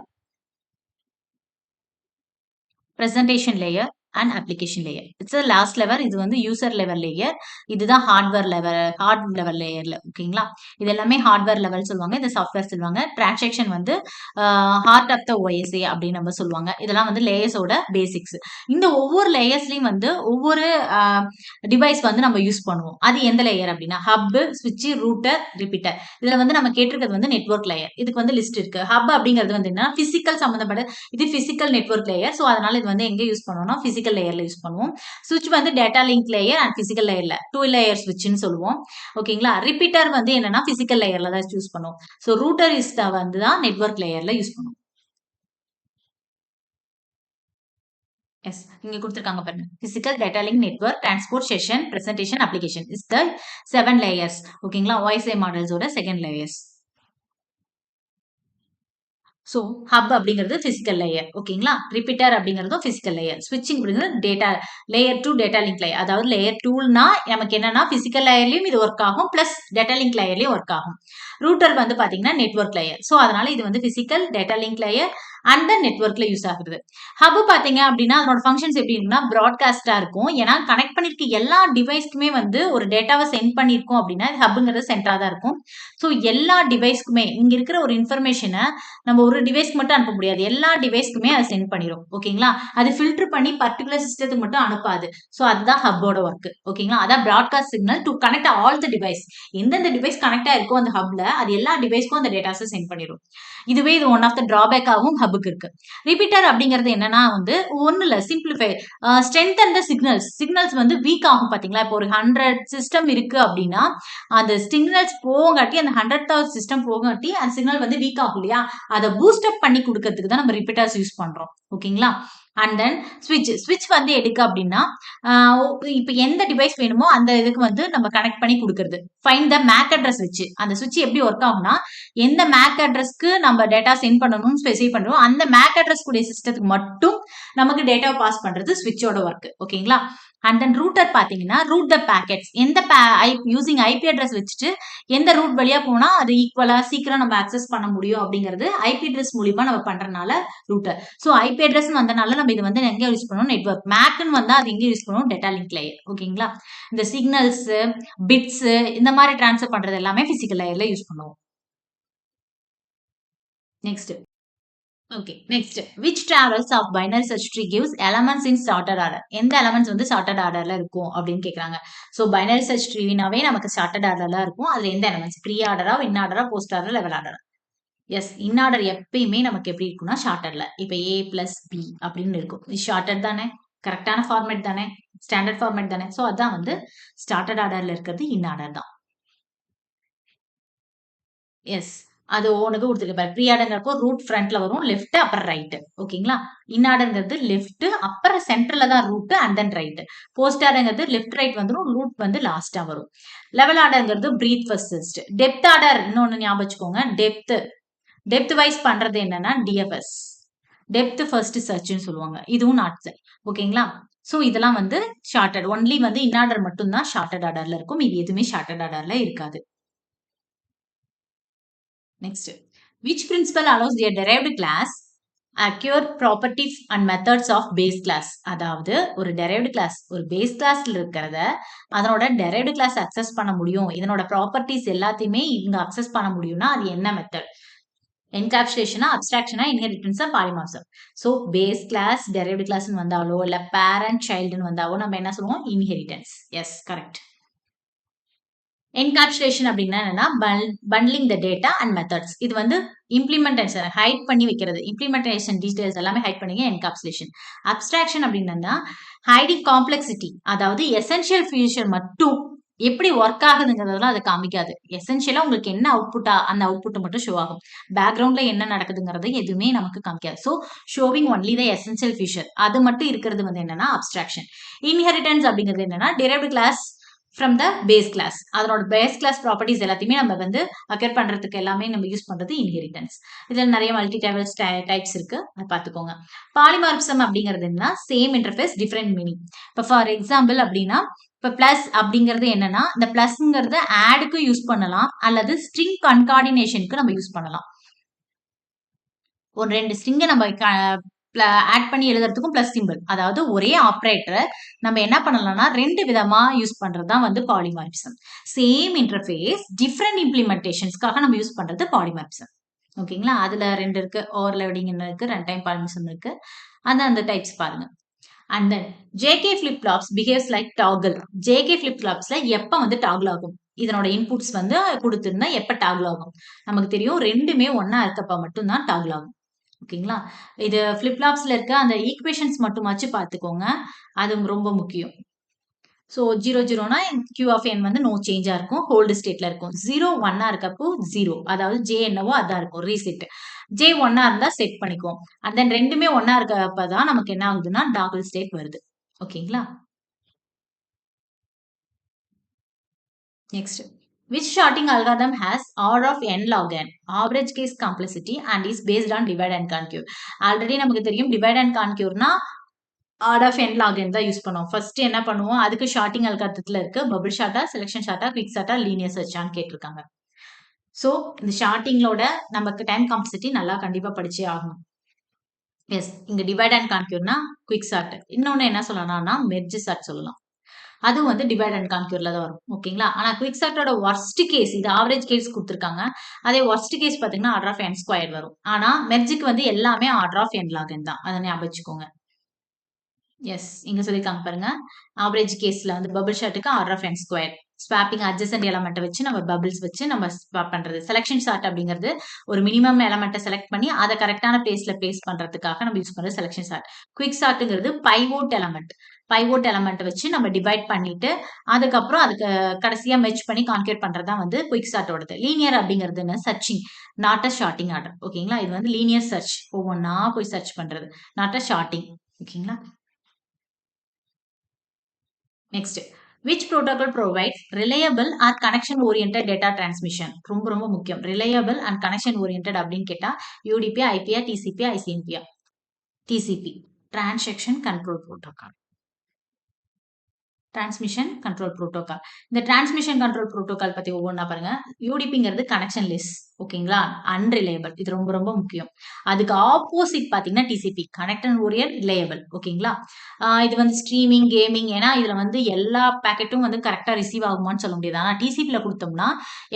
presentation layer, and application layer. It's a last level. இது வந்து user level layer. இதுதான் hardware level layerல. ஓகேங்களா? இது எல்லாமே hardware level சொல்லுவாங்க. இது software சொல்லுவாங்க. transaction வந்து heart of the OSI அப்படின்னு நம்ம சொல்லுவாங்க. இதெல்லாம் வந்து layers ஓட basics. இந்த ஒவ்வொரு லேயர்ஸ்லயும் வந்து ஒவ்வொரு டிவைஸ் வந்து நம்ம யூஸ் பண்ணுவோம். அது எந்த லேயர் அப்படின்னா ஹப், ஸ்விட்ச், ரூட்டர், ரிப்பீட்டர். இதுல வந்து நம்ம கேட்டிருக்கிறது வந்து நெட்வொர்க் லேயர். இதுக்கு வந்து லிஸ்ட் இருக்கு. ஹப் அப்படிங்கிறது வந்து என்ன, பிசிக்கல் சம்பந்தப்பட்ட, இது பிசிக்கல் நெட்வொர்க் லேயர். ஸோ அதனால இது வந்து எங்க யூஸ் பண்ணுவோம்னா பிசிக்கல் லேயர்ல யூஸ் பண்ணுவோம். ஸ்விட்ச் வந்து data link layer and physical லேயர்ல 2 லேயர் ஸ்விட்ச்னு சொல்லுவோம். ஓகேங்களா? ரிப்பீட்டர் வந்து என்னன்னா பிசிக்கல் லேயர்ல தான் யூஸ் பண்ணுவோம். ஸோ ரூட்டர் இஸ் வந்து தான் நெட்வொர்க் லேயர்ல யூஸ் பண்ணுவோம். எஸ், இங்க கொடுத்திருக்காங்க பாருங்க. Physical, data link, network, transport, session, presentation, application is the 7 layers. ஓகேங்களா? OSI மாடல்ஸோட செகண்ட் லேயர்ஸ். ஸோ ஹப் அப்படிங்கிறது பிசிக்கல் லேயர். ஓகேங்களா? ரிப்பீட்டர் அப்படிங்கிறதும் பிசிக்கல் லேயர். ஸ்விட்சிங் அப்படிங்கிறது data layer 2 data link layer. அதாவது லேயர் 2னா நமக்கு என்னன்னா பிசிக்கல் லேயர்லயும் இது ஒர்க் ஆகும், பிளஸ் டேட்டா லிங்க் லேயர்லயும் ஒர்க் ஆகும். ரூட்டர் வந்து பாத்தீங்கன்னா நெட்வொர்க் லேயர். ஸோ அதனால இது வந்து physical, data link layer and நெட்வொர்க்ல யூஸ் ஆகுது. ஹப் பாத்தீங்க அப்படின்னா அதோட ஃபங்க்ஷன்ஸ் எப்படி இருக்குன்னா ப்ராட்காஸ்டா இருக்கும். ஏன்னா கனெக்ட் பண்ணிருக்க எல்லா டிவைஸ்க்குமே வந்து ஒரு டேட்டாவை சென்ட் பண்ணிருக்கோம் அப்படின்னா ஹப்ங்கிறது சென்டரா தான் இருக்கும். ஸோ எல்லா டிவைஸ்க்குமே இங்க இருக்கிற ஒரு இன்ஃபர்மேஷனை நம்ம ஒரு டிவைஸ்க்கு மட்டும் அனுப்ப முடியாது. எல்லா டிவைஸ்க்குமே அதை சென்ட் பண்ணிடும். ஓகேங்களா? அது ஃபில்டர் பண்ணி பர்டிகுலர் சிஸ்டத்துக்கு மட்டும் அனுப்பாது. ஸோ அதுதான் ஹப்போட ஒர்க். ஓகேங்களா? அதான் broadcast signal to connect all the device. எந்தெந்த டிவைஸ் கனெக்ட் ஆயிருக்கோ அந்த ஹப்ல அது எல்லா டிவைஸ்க்கும் அந்த டேட்டாஸை சென்ட் பண்ணிடும். இதுவே இது ஒன் ஆஃப் த டிராபேக்காகவும் ஹப்புக்கு இருக்கு. ரிப்பீட்டர் அப்படிங்கிறது என்னன்னா வந்து ஒண்ணு இல்ல, சிம்பிளிஃபை ஸ்ட்ரென்த் அண்ட் சிக்னல்ஸ் வந்து வீக் ஆகும். பாத்தீங்களா? இப்போ ஒரு 100 சிஸ்டம் இருக்கு அப்படின்னா அந்த சிக்னல்ஸ் போகாட்டி, அந்த 100th சிஸ்டம் போகாட்டி அந்த சிக்னல் வந்து வீக் ஆகும் இல்லையா? அதை பூஸ்டப் பண்ணி கொடுக்கறதுக்கு தான் நம்ம ரிப்பீட்டர்ஸ் யூஸ் பண்றோம். ஓகேங்களா? அண்ட் தென் ஸ்விட்ச் வந்து எதுக்கு அப்படின்னா இப்ப எந்த டிவைஸ் வேணுமோ அந்த இதுக்கு வந்து நம்ம கனெக்ட் பண்ணி கொடுக்கறது. ஃபைண்ட் த மேக் அட்ரஸ் வச்சு அந்த ஸ்விட்ச் எப்படி ஒர்க் ஆகும்னா எந்த மேக் அட்ரஸ்க்கு நம்ம டேட்டா சென்ட் பண்ணணும்னு ஸ்பெசிஃபை பண்றோம் அந்த மேக் அட்ரஸ் கூடிய சிஸ்டத்துக்கு மட்டும் நமக்கு டேட்டா பாஸ் பண்றது ஸ்விட்சோட ஒர்க். ஓகேங்களா? அண்ட் தென் ரூட்டர் பாத்தீங்கன்னா ரூட் த பேக்கெட்ஸ். எந்த யூசிங் ஐபி அட்ரஸ் வச்சுட்டு எந்த ரூட் வழியா போனா அது ஈக்குவலா சீக்கிரம் நம்ம அக்சஸ் பண்ண முடியும் அப்படிங்கிறது ஐபி அட்ரஸ் மூலியமா நம்ம பண்றதுனால ரூட்டர். ஸோ ஐபி அட்ரஸ் வந்தனால நம்ம இது வந்து எங்க யூஸ் பண்ணுவோம், நெட்வொர்க். மேக்னு வந்தா அது எங்க யூஸ் பண்ணுவோம், டேட்டா லிங்க் லேயர். ஓகேங்களா? இந்த சிக்னல்ஸ், பிட்ஸ் இந்த மாதிரி டிரான்ஸ்ஃபர் பண்றது எல்லாமே பிசிக்கல் லேயர்ல யூஸ் பண்ணுவோம். Next okay next which traversal of binary search tree gives elements in sorted order எந்த எலமெண்ட்ஸ் வந்து சார்ட்டட் ஆர்டர்ல இருக்கும் அப்படின்னு கேக்குறாங்க ஸோ பைனரி சர்ச் ட்ரீனாவே நமக்கு சார்ட்டட் ஆர்டர்ல இருக்கும் அதுல எந்த எலமெண்ட்ஸ் ப்ரீ ஆர்டரா இன் ஆர்டரா போஸ்ட் ஆர்டர் லெவல் ஆர்டரா எஸ் இன் ஆர்டர் எப்பயுமே நமக்கு எப்படி இருக்கும்னா ஷார்ட்டட்ல இப்ப ஏ பிளஸ் பி அப்படின்னு இருக்கும் இது ஷார்ட்டட் தானே கரெக்டான ஃபார்மேட் தானே ஸ்டாண்டர்ட் ஃபார்மேட் தானே ஸோ அதான் வந்து ஸ்டார்டட் ஆர்டர்ல இருக்கிறது இன் ஆர்டர் தான் எஸ் அது உனக்கு கொடுத்துருக்கு பாரு ப்ரீ ஆர்டர்ங்கிறப்போ ரூட் ஃப்ரண்ட்ல வரும் லெஃப்ட் அப்புறம் ரைட் ஓகேங்களா இன் ஆர்டர்ங்கிறது லெஃப்ட் அப்புறம் சென்டர்ல தான் root and then right post ஆர்டர்ங்கிறது லெஃப்ட் ரைட் வந்துடும் ரூட் வந்து லாஸ்டா வரும் லெவல் ஆர்டர்ங்கிறது பிரீத் ஃபர்ஸ்ட் டெப்த் ஆர்டர் இன்னொன்னு ஞாபகம் வச்சுக்கோங்க டெப்த் வைஸ் பண்றது என்னன்னா டிஎஃப்எஸ் டெப்த் ஃபர்ஸ்ட் சர்ச்னு சொல்லுவாங்க இதுவும் நாட் ஓகேங்களா ஸோ இதெல்லாம் வந்து ஷார்ட்டட் ஒன்லி வந்து இன் ஆர்டர் மட்டும் தான் ஷார்ட்டட் ஆர்டர்ல இருக்கும் இது எதுவுமே ஷார்ட்டட் ஆர்டர்ல இருக்காது next which principle allows a derived class acquire properties and methods of base class அதாவது ஒரு derived class ஒரு base classல இருக்கிறத அதனோட derived class access பண்ண முடியும் இதனோட ப்ராப்பர்ட்டிஸ் எல்லாத்தையுமே இங்க அக்சஸ் பண்ண முடியும்னா அது என்ன மெத்தட் என்கேப்சுலேஷனா அப்ஸ்ட்ராக்ஷனா இன்ஹெரிட்டன்ஸா polymorphism so base class derived கிளாஸ்னு வந்தாலோ இல்ல பேரண்ட் சைல்டுன்னு வந்தாலோ நம்ம என்ன சொல்லுவோம் இன்ஹெரிட்டன்ஸ் எஸ் கரெக்ட் என்கேப்சுலேஷன் அப்படின்னா என்னன்னா பண்ட்லிங் த டேட்டா அண்ட் மெத்தட்ஸ் இது வந்து இம்ப்ளிமெண்டேஷன் ஹைட் பண்ணி வைக்கிறது இம்ப்ளிமெண்டேஷன் டீடைல்ஸ் எல்லாமே ஹைட் பண்ணிங்க என்கேப்சுலேஷன் அப்ஸ்ட்ராக்ஷன் அப்படின்னா ஹைடிங் காம்ப்ளெக்சிட்டி அதாவது எசென்ஷியல் ஃபியூச்சர் மட்டும் எப்படி ஒர்க் ஆகுதுங்கிறதெல்லாம் அதை காமிக்காது எசென்ஷியலா உங்களுக்கு என்ன அவுட்புட்டா அந்த அவுட்புட் மட்டும் ஷோ ஆகும் பேக்ரவுண்ட்ல என்ன நடக்குதுங்கிறது எதுவுமே நமக்கு காமிக்காது so showing only the essential future அது மட்டும் இருக்கிறது வந்து என்னன்னா அப்ஸ்ட்ராக்ஷன் இன்ஹெரிட்டன்ஸ் அப்படிங்கிறது என்னன்னா derived class from the base class அதனோட பேஸ் கிளாஸ் ப்ராப்பர்ட்டிஸ் எல்லாத்தையுமே நம்ம வந்து அக்கர் பண்றதுக்கு எல்லாமே நம்ம யூஸ் பண்றது இன்ஹெரிட்டன்ஸ் இதுல நிறைய மல்டி டேபிள்ஸ் டைப்ஸ் இருக்கு அதை பார்த்துக்கோங்க பாலிமார்பிசம் அப்படிங்கிறது என்ன சேம் இன்டர்ஃபேஸ் டிஃப்ரெண்ட் மீனிங் இப்போ ஃபார் எக்ஸாம்பிள் அப்படின்னா இப்போ பிளஸ் அப்படிங்கிறது என்னன்னா இந்த பிளஸ்ங்கிறது ஆடுக்கு யூஸ் பண்ணலாம் அல்லது ஸ்ட்ரிங் கன்கார்டினேஷனுக்கு நம்ம யூஸ் பண்ணலாம் ஒரு ரெண்டு ஸ்ட்ரிங்கை நம்ம ஆட் பண்ணி எழுதுறதுக்கும் பிளஸ் சிம்பிள் அதாவது ஒரே ஆப்ரேட்டரை நம்ம என்ன பண்ணலாம்னா ரெண்டு விதமா யூஸ் பண்றது தான் வந்து பாலிமார்பிசம் சேம் இன்டர்ஃபேஸ் டிஃப்ரெண்ட் இம்ப்ளிமெண்டேஷன்ஸ்க்காக நம்ம யூஸ் பண்றது பாலிமார்பிசம் ஓகேங்களா அதுல ரெண்டு இருக்கு ஓவர்லோடிங் இருக்கு ரன் டைம் பாலிமார்பிசம் இருக்கு அந்த டைப்ஸ் பாருங்க and then JK flip flops behaves like toggle JK flip ஃப்ளாப்ஸ்ல எப்ப வந்து டாகிள் ஆகும் இதனோட இன்புட்ஸ் வந்து கொடுத்துருந்தா எப்ப டாகிள் ஆகும் நமக்கு தெரியும் ரெண்டுமே ஒன்னா இருக்கப்ப மட்டும்தான் டாகிள் ஆகும் ஓகேங்களா இது ஃபிளிப்லாப்ஸ்ல இருக்க அந்த ஈக்குவேஷன்ஸ் மட்டுமாச்சு பார்த்துக்கோங்க அது ரொம்ப முக்கியம் ஸோ 0 0னா கியூ ஆஃப் என் வந்து நோ சேஞ்சா இருக்கும் ஹோல்டு ஸ்டேட்ல இருக்கும் 0 1 இருக்கப்போ 0 அதாவது ஜே என்னவோ அதான் இருக்கும் ரீசெட் ஜே 1 இருந்தா செட் பண்ணிக்குவோம் அண்ட் தென் ரெண்டுமே 1 இருக்கப்பதான் நமக்கு என்ன ஆகுதுன்னா டாபிள் ஸ்டேட் வருது ஓகேங்களா next which sorting algorithm has order of n log n average case complexity and is based on divide and conquer already நமக்கு தெரியும் divide and conquerனா order of n log n தான் யூஸ் பண்ணுவோம் ஃபர்ஸ்ட் என்ன பண்ணுவோம் அதுக்கு ஷார்ட்டிங் அல்காரத்துல இருக்கு bubble ஷார்ட்டா செலக்ஷன் ஷார்ட்டா குவிக் ஷார்ட்டா லீனியர் சர்ச்சான்னு கேட்டிருக்காங்க ஸோ இந்த ஷார்ட்டிங்களோட நமக்கு டைம் காம்ப்ளெக்சிட்டி நல்லா கண்டிப்பா படிச்சே ஆகணும் எஸ் இங்க டிவைட் அண்ட் கான்க்யூர்னா குவிக் ஷார்ட் இன்னொன்னு என்ன சொல்லலாம்னா மெர்ஜ் ஷார்ட் சொல்லலாம் அது வந்து டிவைட் அண்ட் கான்க்யூர்ல தான் வரும் ஓகேங்களா ஆனா குவிக் ஷார்ட்டோட ஒர்ஸ்ட் கேஸ் இது ஆவரேஜ் கேஸ் கொடுத்துருக்காங்க அதே ஒர்ஸ்ட் கேஸ் பாத்தீங்கன்னா ஆர்டர் ஆஃப் n ஸ்கொயர் வரும் ஆனா மெர்ஜுக்கு வந்து எல்லாமே order of n log n தான் அதை ஞாபகம் வச்சுக்கோங்க எஸ் இங்க சொல்லியிருக்காங்க பாருங்க ஆவரேஜ் கேஸ்ல வந்து பபிள் ஷார்ட்டுக்கு order of n square swapping adjacent எலமெண்ட்டை வச்சு நம்ம பபிள்ஸ் வச்சு நம்ம ஸ்வாப் பண்றது செலக்ஷன் ஷார்ட் அப்படிங்கிறது ஒரு மினிமம் எலமெண்ட்டை செலக்ட் பண்ணி அதை கரெக்டான பிளேஸ்ல பிளேஸ் பண்றதுக்காக நம்ம யூஸ் பண்றது செலக்ஷன் ஷார்ட் குவிக் ஷார்ட்டுங்கிறது பைவோட் எலமெண்ட் வச்சு நம்ம டிவைட் பண்ணிட்டு அதுக்கப்புறம் அதுக்கு கடைசியா மெச் பண்ணி கான்கேட் பண்றதா வந்து குவிக் ஷார்ட்டோடது லீனியர் அப்படிங்கிறது என்ன searching not a sorting order ஓகேங்களா இது வந்து லீனியர் சர்ச் ஒவ்வொன்னா போய் சர்ச் பண்றது நாட் அ ஷார்ட்டிங் ஓகேங்களா next which protocol provides reliable or connection oriented data transmission ரொம்ப ரொம்ப முக்கியம் reliable and connection oriented அப்படின்னு கேட்டா UDP IPA TCP ICMP TCP transaction control protocol transmission control protocol. இந்த டிரான்ஸ்மிஷன் கண்ட்ரோல் புரோட்டோகால் பத்தி ஒவ்வொன்றா பாருங்க. யூடிபிங்கிறது கனெக்ஷன் லெஸ், ஓகேங்களா, அன்ரிலையபிள், இது ரொம்ப ரொம்ப முக்கியம். அதுக்கு ஆப்போசிட் பாத்தீங்கன்னா TCP, connect and orient reliable, ஓகேங்களா. இது வந்து ஸ்ட்ரீமிங் கேமிங், ஏன்னா இதுல வந்து எல்லா பேக்கெட்டும் வந்து கரெக்டா ரிசீவ் ஆகுமான்னு சொல்ல முடியாது. ஆனா டிசிபில கொடுத்தோம்னா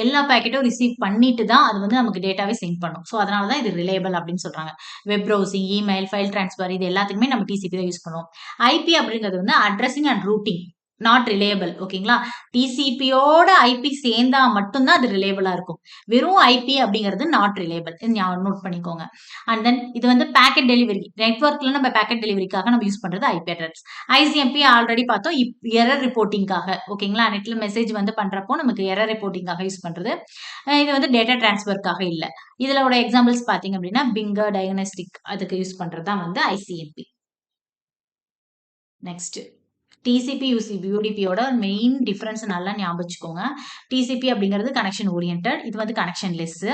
எல்லா பேக்கெட்டும் ரிசீவ் பண்ணிட்டு தான் அது வந்து நமக்கு டேட்டாவே சென்ட் பண்ணும். ஸோ அதனால தான் இது ரிலையபிள் அப்படின்னு சொல்றாங்க. Web browsing, email, file transfer, இது எல்லாத்துக்குமே நம்ம டிசிபி தான் யூஸ் பண்ணுவோம். ஐபி அப்படிங்கிறது வந்து addressing and routing, not reliable, ஓகேங்களா. டிசிபியோட ஐபி சேர்ந்தா மட்டும்தான் அது ரிலையபிளா இருக்கும். வெறும் ஐபி அப்படிங்கிறது நாட் ரிலையபிள், நோட் பண்ணிக்கோங்க. அண்ட் தென் இது வந்து பேக்கெட் டெலிவரி, நெட்வொர்க்ல நம்ம பேக்கெட் டெலிவரிக்காக நம்ம யூஸ் பண்றது ஐபி அட்ரஸ். ஐசிஎம்பி ஆல்ரெடி பார்த்தோம், எரர் ரிப்போர்ட்டிங்காக, ஓகேங்களா. நெட்ல மெசேஜ் வந்து பண்றப்போ நமக்கு எரர் ரிப்போர்ட்டிங்காக யூஸ் பண்றது. இது வந்து டேட்டா டிரான்ஸ்ஃபர்க்காக இல்ல. இதோட எக்ஸாம்பிள்ஸ் பாத்தீங்க அப்படின்னா பிங்கர், டயக்னோஸ்டிக், அதுக்கு யூஸ் பண்றது தான் வந்து ஐசிஎம்பி. நெக்ஸ்ட் டிசிபி யூடிபியோட மெயின் டிஃபரன்ஸ் நல்லா ஞாபகம் வச்சுக்கோங்க. டிசிபி அப்படிங்கிறது கனெக்ஷன் ஓரியன்டட், இது வந்து connectionless.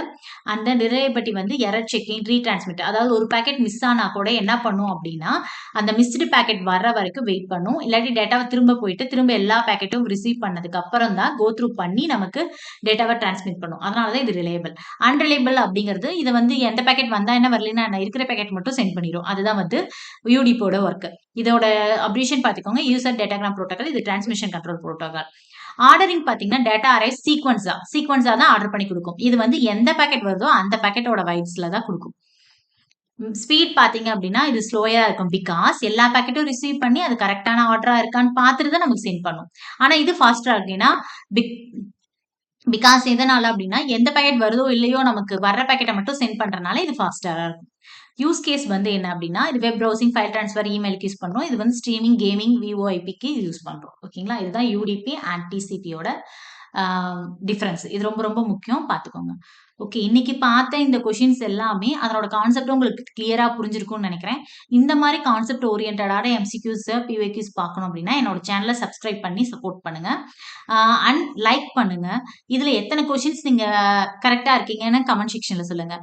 And then reliability வந்து எரர் செக்கிங், ரீட்ரான்ஸ்மிட், அதாவது ஒரு பேக்கெட் மிஸ் ஆனா கூட என்ன பண்ணும் அப்படின்னா அந்த மிஸ்டு பேக்கெட் வர்ற வரைக்கும் வெயிட் பண்ணும். இல்லாட்டி டேட்டாவை திரும்ப போயிட்டு திரும்ப எல்லா பேக்கெட்டும் ரிசீவ் பண்ணதுக்கு அப்புறம் தான் கோ த்ரூ பண்ணி நமக்கு டேட்டாவை டிரான்ஸ்மிட் பண்ணும். அதனால தான் இது ரிலையபிள். அன்ரிலையபிள் அப்படிங்கிறது இது வந்து எந்த பேக்கெட் வந்தா என்ன வரலன்னா என்ன, இருக்கிற பேக்கெட் மட்டும் சென்ட் பண்ணிடும். அதுதான் வந்து யூடிபியோட ஒர்க். இதோட அப்ரிவேஷன் பாத்துக்கோங்க, யூசர் டேட்டாகிராம் புரோட்டோகால், இது டிரான்ஸ்மிஷன் கண்ட்ரோல் புரோட்டோகால். ஆர்டரிங் பாத்தீங்கன்னா டேட்டா அரைவ் சீக்வன்ஸா தான் ஆர்டர் பண்ணி கொடுக்கும். இது வந்து எந்த பேக்கெட் வருதோ அந்த பேக்கெட்டோட வைட்ஸ்ல தான் கொடுக்கும். ஸ்பீட் பாத்தீங்க அப்படின்னா இது ஸ்லோயா இருக்கும், பிகாஸ் எல்லா பேக்கெட்டும் ரிசீவ் பண்ணி அது கரெக்டான ஆர்டரா இருக்கான்னு பார்த்துட்டு தான் நமக்கு சென்ட் பண்ணும். ஆனா இது ஃபாஸ்டா இருக்குன்னா பிகாஸ் எதனால அப்படின்னா எந்த பேக்கெட் வருதோ இல்லையோ நமக்கு வர்ற பேக்கெட்டை மட்டும் சென்ட் பண்றதுனால இது ஃபாஸ்டா இருக்கும். யூஸ் கேஸ் வந்து என்ன அப்படின்னா இது வெப் ப்ரௌசிங், ஃபைல் டிரான்ஸ்ஃபர், இமெயிலுக்கு யூஸ் பண்றோம். இது வந்து ஸ்ட்ரீமிங், கேமிங், விஓஐபிக்கு யூஸ் பண்றோம், ஓகேங்களா. இதுதான் யூடிபி அண்ட் டிசிபியோட டிஃபரன்ஸ். இது ரொம்ப ரொம்ப முக்கியம், பார்த்துக்கோங்க. ஓகே, இன்னைக்கு பார்த்த இந்த கொஷின்ஸ் எல்லாமே அதனோட கான்செப்ட் உங்களுக்கு கிளியரா புரிஞ்சிருக்கும்னு நினைக்கிறேன். இந்த மாதிரி கான்செப்ட் ஓரியன்டான எம்சிக்யூஸ், பிஒய்க்யூஸ் பார்க்கணும் அப்படின்னா என்னோட சேனலை சப்ஸ்கிரைப் பண்ணி சப்போர்ட் பண்ணுங்க. அண்ட் லைக் பண்ணுங்க. இதுல எத்தனை கொஷின்ஸ் நீங்க கரெக்டா இருக்கீங்கன்னு கமெண்ட் செக்ஷன்ல சொல்லுங்க.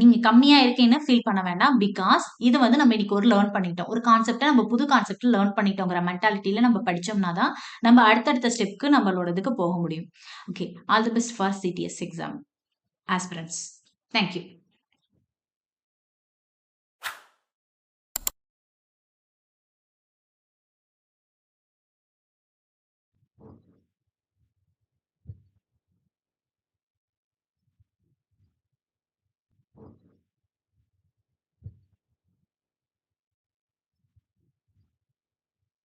நீங்க கம்மியா இருக்கீங்கன்னு ஃபீல் பண்ண வேண்டாம், பிகாஸ் இது வந்து நம்ம இன்னைக்கு ஒரு லேர்ன் பண்ணிட்டோம். ஒரு கான்செப்டை நம்ம புது கான்செப்ட் லேர்ன் பண்ணிட்டோங்கிற மென்டாலிட்டியில நம்ம படிச்சோம்னா தான் நம்ம அடுத்தடுத்த ஸ்டெப்க்கு நம்மளோட இதுக்கு போக முடியும். Okay, all the best for CTS exam aspirants. Thank you.